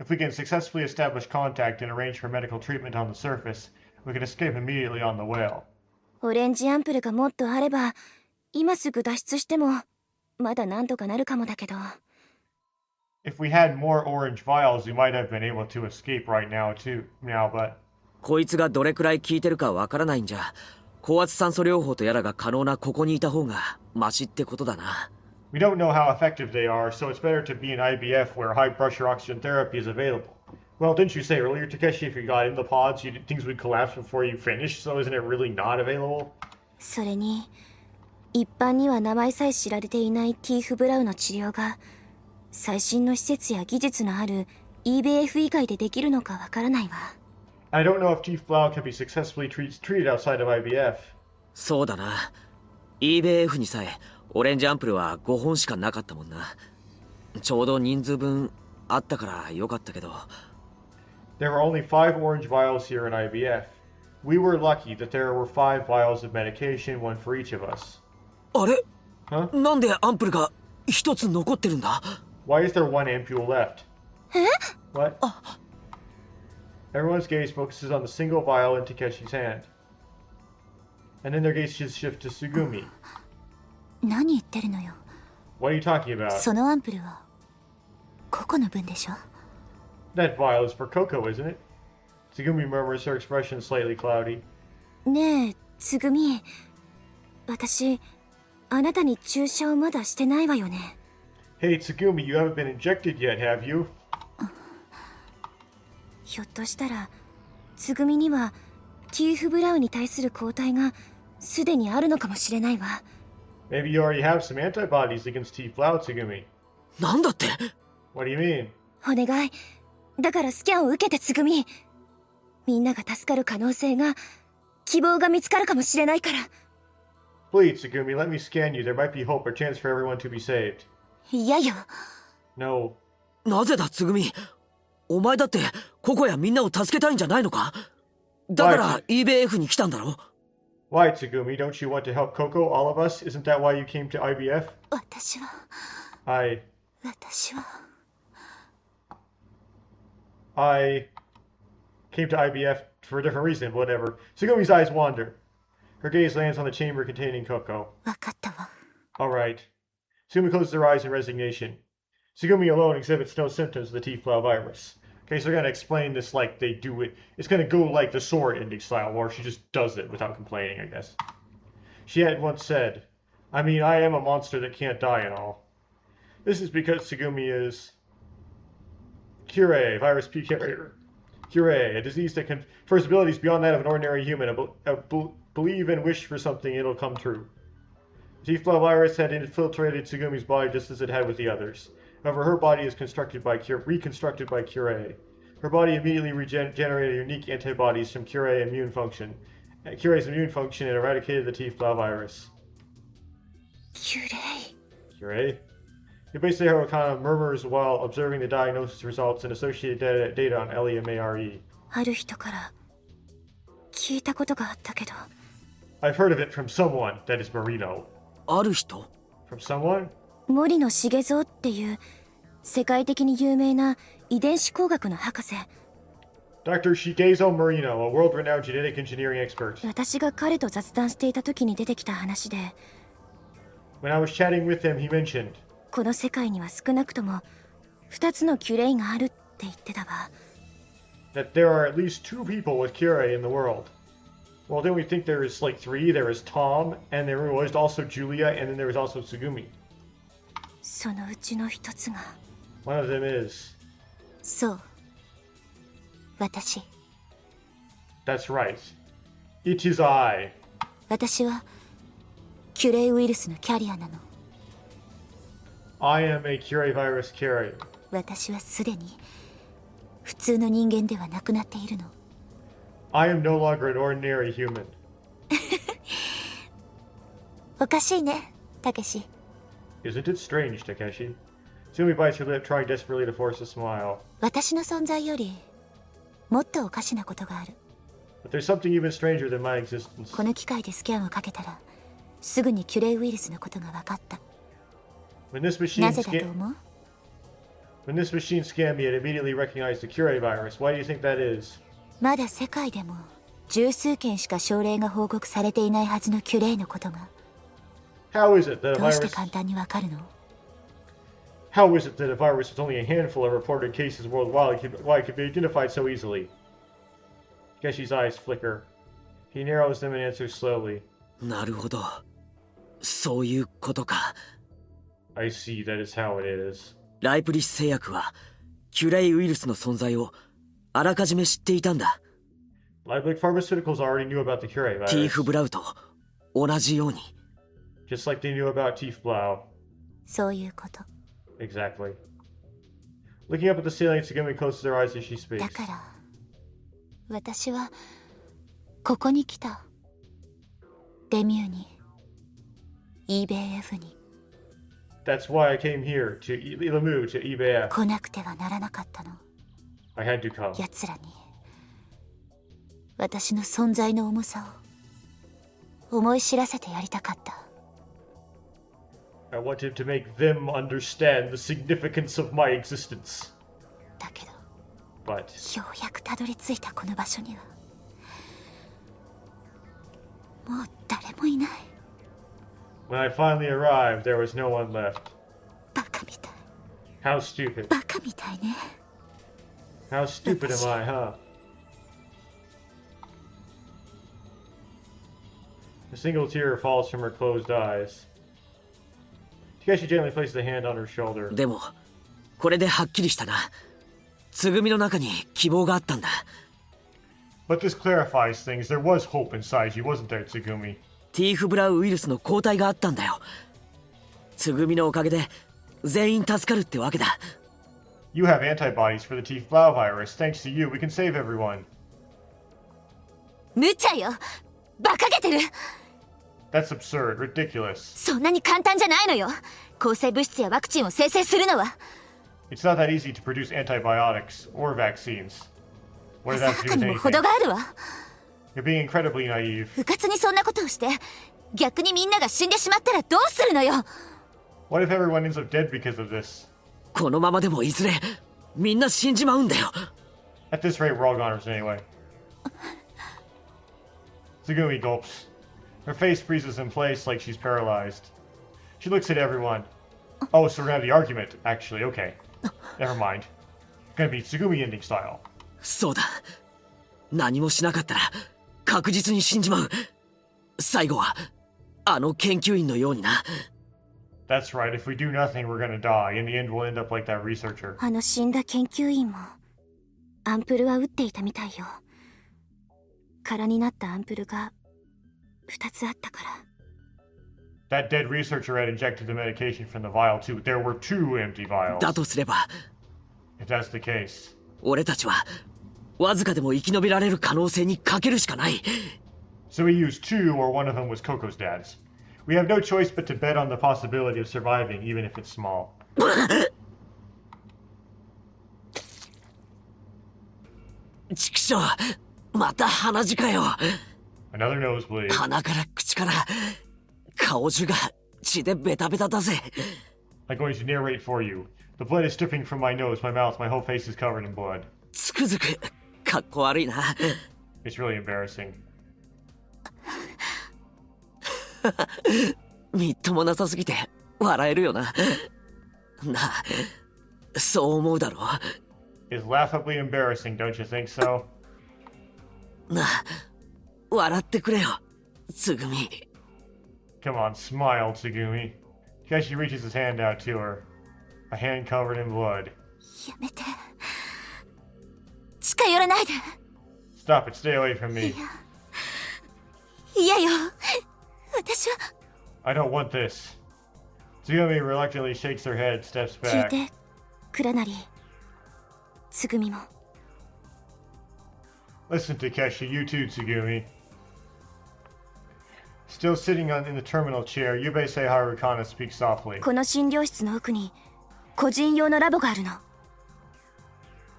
If we can successfully establish contact and arrange for medical treatment on the surface, we can escape immediately on the whale. オレンジアンプルがもっとあれば今すぐ脱出してもまだなんとかなるかもだけど。 If we had more orange vials, we might have been able to escape right now, but こいつがどれくらい効いてるかわからないんじゃ高圧酸素療法とやらが可能なここにいた方がマシってことだな。 we don't know how effective they are, so it's better to be in IBF where high pressure oxygen therapy is available. Well, didn't you say earlier, Takeshi, if you got in the pods, things would collapse before you finished, so isn't it really not available? それに一般には名前さえ知られていないティーフ・ブラウの治療が最新の施設や技術のある EBF 以外でできるのかわからないわ。 I don't know if Chief Blau can be successfully treated outside of IBF. そうだな。 EBF にさえオレンジアンプルは5本しかなかったもんな。ちょうど人数分あったからよかったけど。 There were only 5 orange vials here in IBF. We were lucky that there were 5 vials of medication, one for each of us. あれ、 Huh? なんでアンプルが一つ残ってるんだ？ Why is there 1 ampule left? What? Everyone's gaze focuses on the single vial in Takeshi's hand. And then their gaze shift to Sugumi. 何言ってるのよ。 What are you talking about? そのアンプルはココの分でしょ。 That vial is for Coco, isn't it? Sugumi murmurs, her expression slightly cloudy. ねえつぐみ、私あなたに注射をまだしてないわよね。 Hey, Tsugumi, you haven't been injected yet, have you? ひょっとしたらつぐみにはティーフ・ブラウンに対する抗体がすでにあるのかもしれないわ。 Maybe you already have some antibodies against T. Flow, Tsugumi. なんだって？ What do you mean? お願い。だからスキャンを受けてつぐみ。みんなが助かる可能性が、希望が見つかるかもしれないから。 Please, Tsugumi, let me scan you. There might be hope or chance for everyone to be saved. 嫌よ。 No. なぜだつぐみ？お前だってココやみんなを助けたいんじゃないのか？だから EBF に来たんだろ？ Why, Tsugumi? Don't you want to help Coco, all of us? Isn't that why you came to IBF? 私は I came to IBF for a different reason, whatever. Tsugumi's eyes wander. Her gaze lands on the chamber containing Coco. 分かったわ。 Alright. Tsugumi closes her eyes in resignation. Tsugumi alone exhibits no symptoms of the T-Flow virus. Okay, so they're gonna explain this like they do it. It's gonna go like the sword ending style, where she just does it without complaining, I guess. She had once said, I mean, I am a monster that can't die and all. This is because Tsugumi is Cure, virus P carrier. Cure, a disease that confers abilities beyond that of an ordinary human. Believe and wish for something, it'll come true. The T-Flow virus had infiltrated Tsugumi's body just as it had with the others. However, her body is reconstructed by Cure. Her body immediately regenerated unique antibodies from Cure's immune function and eradicated the T-Flow virus. キュレイ。 Cure? Basically, Haruka murmurs while observing the diagnosis results and associated data on Ellie and Mayari. ある人から聞いたことがあったけど。 I've heard of it from someone, that is Marino. ある人？ From someone? 森野茂蔵っていう世界的に有名な遺伝子工学の博士。 Dr. Shigezo Marino, a world-renowned genetic engineering expert. 私が彼と雑談していた時に出てきた話で、 When I was chatting with him, he mentioned この世界には少なくとも2つのキュレイがあるって言ってたわ。 that there are at least 2 people with Cure in the world. Well, then we think there is like 3. There is Tom, and there was also Julia, and then there was also Tsugumi. そのうちの一つが。 One of them is. そう。私。 That's right. It is I. 私はキュレイウイルスのキャリアなの。 I am a Cure virus carrier. 私はすでに普通の人間ではなくなっているの。 I am no longer an ordinary human. おかしいね、たけし。 Isn't it strange, Takeshi? Tsugumi bites her lip, trying desperately to force a smile. 私の存在よりもっとおかしなことがある。 But there's something even stranger than my existence. この機械でスキャンをかけたらすぐにキュレイウイルスのことが分かった。 When this machine なぜだと思う？ When this machine scanned me, it immediately recognized the Curie virus. Why do you think that is? まだ世界でも十数件しか症例が報告されていないはずのキュレイのことが How is it that a どうして virus? 簡単に分かるの？ How is it that a virus with only a handful of reported cases worldwide why it could be identified so easily? Keshi's eyes flicker. He narrows them and answers slowly. なるほど。そういうことか。I see, that is how it is. ライプリス製薬はキュレイウイルスの存在をあらかじめ知っていたんだ。Lieblich Pharmaceuticals already knew about the Curie ティー virus, フ・ブラウと同じように。 just like they knew about Tiefblau. そういうこと。 Exactly. Looking up at the ceiling, Tsugumi closes her eyes as she だ speaks. から私はここに来た。レミューに EBF に That's why I came here, to Ilamu, to EBF. 来なくてはならなかったの。 I had to come. 奴らに私の存在の重さを思い知らせてやりたかった。 I wanted to make them understand the significance of my existence. だけど But ようやくたどり着いたこの場所にはもう誰もいない。 when I finally arrived, there was no one left. バカみたい。 How stupid. バカみたいね。 How stupid am I, huh? A single tear falls from her closed eyes. Takeshi gently places a hand on her shoulder. でもこれではっきりしたな。つぐみの中に希望があったんだ。 But this clarifies things. There was hope inside you, wasn't there, Tsugumi? ティーフ・ブラウウイルスの抗体があったんだよ。つぐみのおかげで全員助かるってわけだ。 You have antibodies for the Tiefblau virus. Thanks to you, we can save everyone. 無茶よ。バカげてる。 That's absurd, ridiculous. そんなに簡単じゃないのよ。抗生物質やワクチンを生成するのは。 It's not that easy to produce antibiotics or vaccines. What does 浅 that have は to か do に with も程 anything? があるわ。 You're being incredibly naive. うかつにそんなことをして逆にみんなが死んでしまったらどうするのよ。 What if everyone ends up dead because of this? このままでもいずれみんな死んじまうんだよ。 At this rate, we're all goners anyway. Tsugumi gulps. Her face freezes in place like she's paralyzed. She looks at everyone. Oh, so we're gonna have the argument, actually. Okay. Never mind. Gonna be Tsugumi ending style. そうだ。何もしなかったら確実に死んじまう。最後はあの研究員のようにな。 That's right. If we do nothing, we're gonna die. In the end, we'll end up like that researcher. あの死んだ研究員もアンプルは打っていたみたいよ。空になったアンプルが2つあったから。 That dead researcher had injected the medication from the vial, too. There were 2 empty vials. だとすれば If that's the case. 俺たちはわずかでも生き延びられる可能性にかけるしかない。 So we used 2, or one of them was Coco's dad's. We have no choice but to bet on the possibility of surviving, even if it's small. 畜生、また鼻血かよ。 Another nosebleed. 鼻から口から顔中が血でベタベタだぜ。 I'm going to narrate for you. The blood is dripping from my nose, my mouth, my whole face is covered in blood. つくづくかっこ悪いな。 It's really embarrassing. みっともなさすぎて笑えるよな。なあ、そう思うだろ It's laughably embarrassing, don't you think so? う。なあ、笑ってくれよ、つぐみ。 Come on, smile, Tsugumi. Keshi reaches his hand out to her. A hand covered in blood. やめて。近寄らないで。 Stop it, stay away from me. 嫌よ。私は。 I don't want this. Tsugumi reluctantly shakes her head, steps 聞い back. て、倉成。つぐみも。 Listen, Takeshi, you too, Tsugumi. Still sitting in the terminal chair, Yubei Seihara Kana speaks softly. この診療室の奥に個人用のラボがあるの。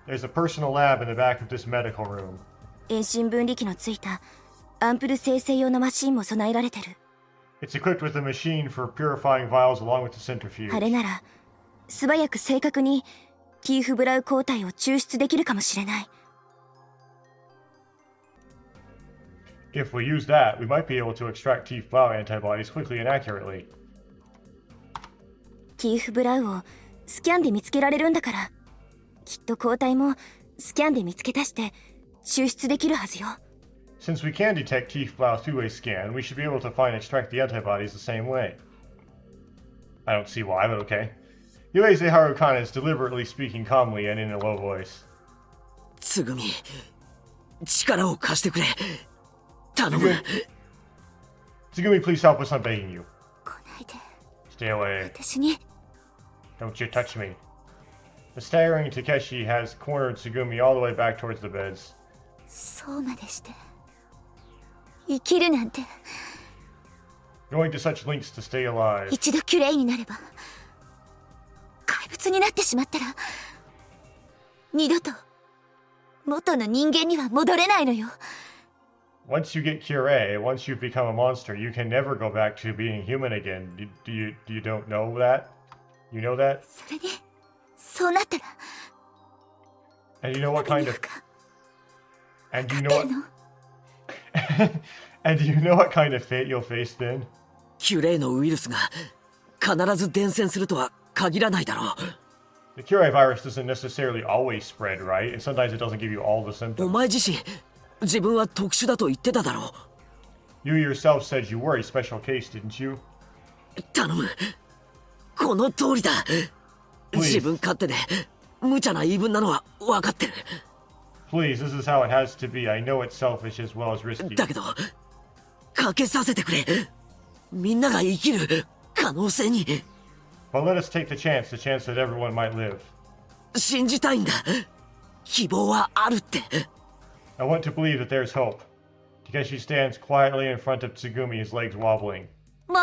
There's a personal lab in the back of this medical room. 遠心分離機のついたアンプル生成用のマシンも備えられてる。 It's equipped with a machine for purifying vials along with the centrifuge. あれなら素早く正確にティーフブラウ抗体を抽出できるかもしれない。 If we use that, we might be able to extract T-Flow antibodies quickly and accurately. ティーフブラウをスキャンで見つけられるんだから、きっと抗体もスキャンで見つけ出して抽出できるはずよ。 Since we can detect T-Flow through a scan, we should be able to find and extract the antibodies the same way. I don't see why, but okay. Yueze Harukana is deliberately speaking calmly and in a low voice. つぐみ、力を貸してくれ。頼む。Tsugumi, please help us. I'm begging you. 来ないで。 Stay away. 私に。 Don't you touch me. The staggering Takeshi has cornered Tsugumi all the way back towards the beds. そうまでして。生きるなんて。 Going to such lengths to stay alive. 一度キュレイになれば。怪物になってしまったら。二度と元の人間には戻れないのよ。 Once you get Curé, once you've become a monster, you can never go back to being human again. Do you don't know that? You know that? それに、そうなったら。 And you know what kind of... And you know 勝 what... てるの？ And do you know what kind of fate you'll face then? キュレイのウイルスが必ず伝染するとは限らないだろう。 The Curé virus doesn't necessarily always spread, right? And sometimes it doesn't give you all the お symptoms. 前自身、自分は特殊だと言ってただろ You yourself said you were a special case, didn't you? う。頼む。この通りだ。自分勝手で無茶な言い分なのは分かってる。 Please, this is how it has to be. I know it's selfish as well as risky. だけど、かけさせてくれ。みんなが生きる可能性に。 But let us take the chance that everyone might live. 信じたいんだ。希望はあるって。 I want to believe that there's hope. Takeshi stands quietly in front of Tsugumi, his legs wobbling. もう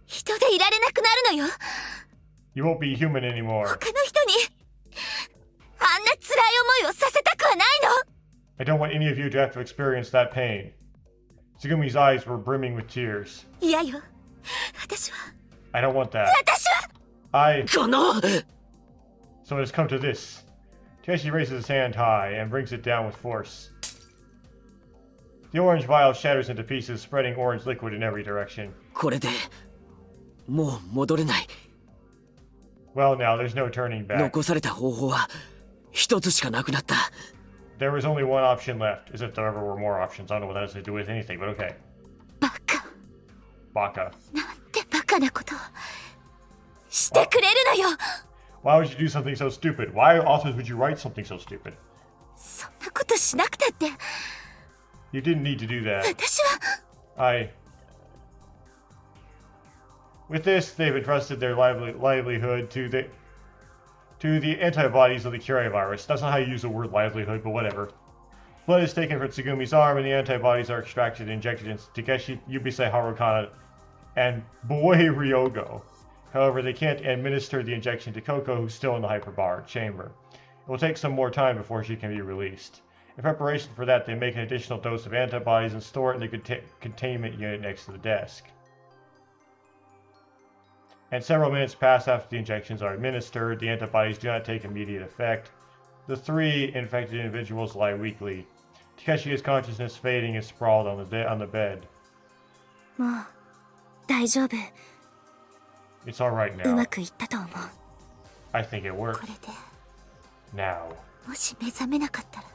人でいられなくなるのよ。 You won't be human anymore. 他の人にあんな辛い思いをさせたくはないの。 I don't want any of you to have to experience that pain. Tsugumi's eyes were brimming with tears. いやよ、私は I don't want that. 私は I... この So it has come to this. Takeshi raises his hand high and brings it down with force. The orange vial shatters into pieces, spreading orange liquid in every direction. これでもう戻れない。 Well, now, there's no turning back. 残された方法は一つしかなくなった。 There was only one option left, as if there ever were more options. I don't know what that has to do with anything, but okay. バカ。 Baka. なんてバカなことをしてくれるのよ。 Why would you do something so stupid? Why authors would you write something so stupid? そんなことしなくたって。 You didn't need to do that. 私は With this, they've entrusted their livelihood to the antibodies of the Curé virus. That's not how you use the word livelihood, but whatever. Blood is taken from Tsugumi's arm, and the antibodies are extracted and injected into Takeshi, Yubisei Harukana, and Boy Ryogo. However, they can't administer the injection to Koko, who's still in the hyperbaric chamber. It will take some more time before she can be released. In preparation for that, they make an additional dose of antibodies and store it in the containment unit next to the desk. And several minutes pass after the injections are administered. The antibodies do not take immediate effect. The three infected individuals lie weakly. Takeshi's consciousness fading is sprawled on the bed. もう大丈夫。 It's alright うま now. くいったと思う。 I think it こ worked. れで Now, もし目覚めなかったら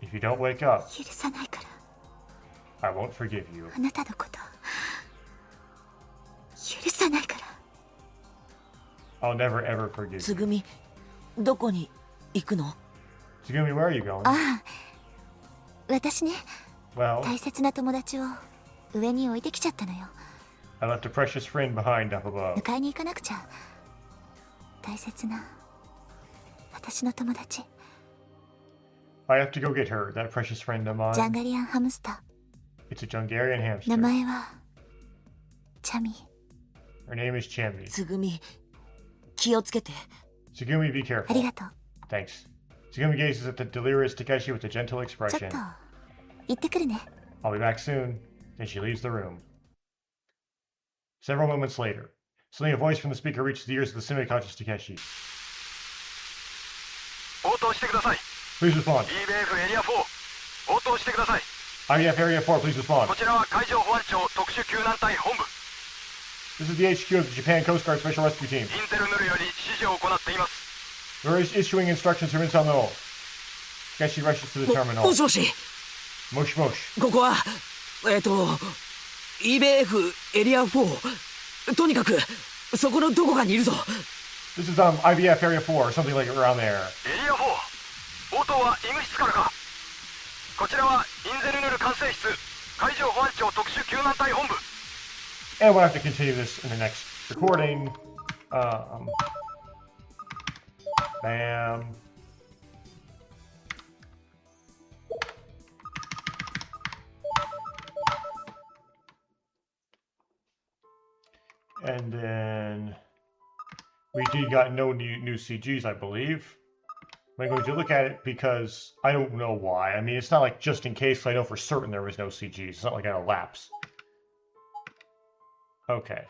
if you don't wake up, 許さないから I won't forgive you. あなたのこと許さないから I'll never ever forgive you. つぐみ、どこに行くの？ Tsugumi, where are you going? ああ私ね Well, 大切な友達を上に置いてきちゃったのよ I left a precious friend behind up above. 迎えに行かなくちゃ大切な私の友達 I have to go get her, that precious friend of ジャン mine. ガリアンハムスタ It's a Jungarian ー hamster. 名前はチャミ Her name is Chami. つぐみ、気をつけて。 Tsugumi, be あり careful. がとう。 Thanks. Tsugumi gazes at the delirious Takeshi with a gentle ちょっ expression. と行ってくるね。 I'll be back soon. Then she leaves the room. Several moments later, suddenly a voice from the speaker reaches the ears of the semi-conscious Takeshi. 応答してください。 Please respond. EBF エリア4、応答してください。 IDF Area 4, please respond. こちらは海上保安庁特殊救難隊本部。 This is the HQ of the Japan Coast Guard Special Rescue Team. インゼルヌルより指示を行っています。 We're issuing instructions from Intel Mill. Takeshi rushes to the も terminal. しもし Mosh mosh. ここはEBF エリア4。とにかくそこのどこかにいるぞ。 This is IBF Area 4 or something like around there. エリア4、応答は医務室からか。こちらはインゼルヌル管制室、海上保安庁特殊救難隊本部。 And we'll have to continue this in the next recording. Bam. And then we got no new CGs, I believe. I'm going to look at it because I don't know why. I mean, it's not like just in case I know for certain there was no CGs. It's not like I had a lapse. Okay.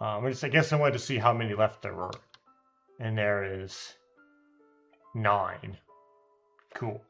I guess I wanted to see how many left there were. And there is 9. Cool.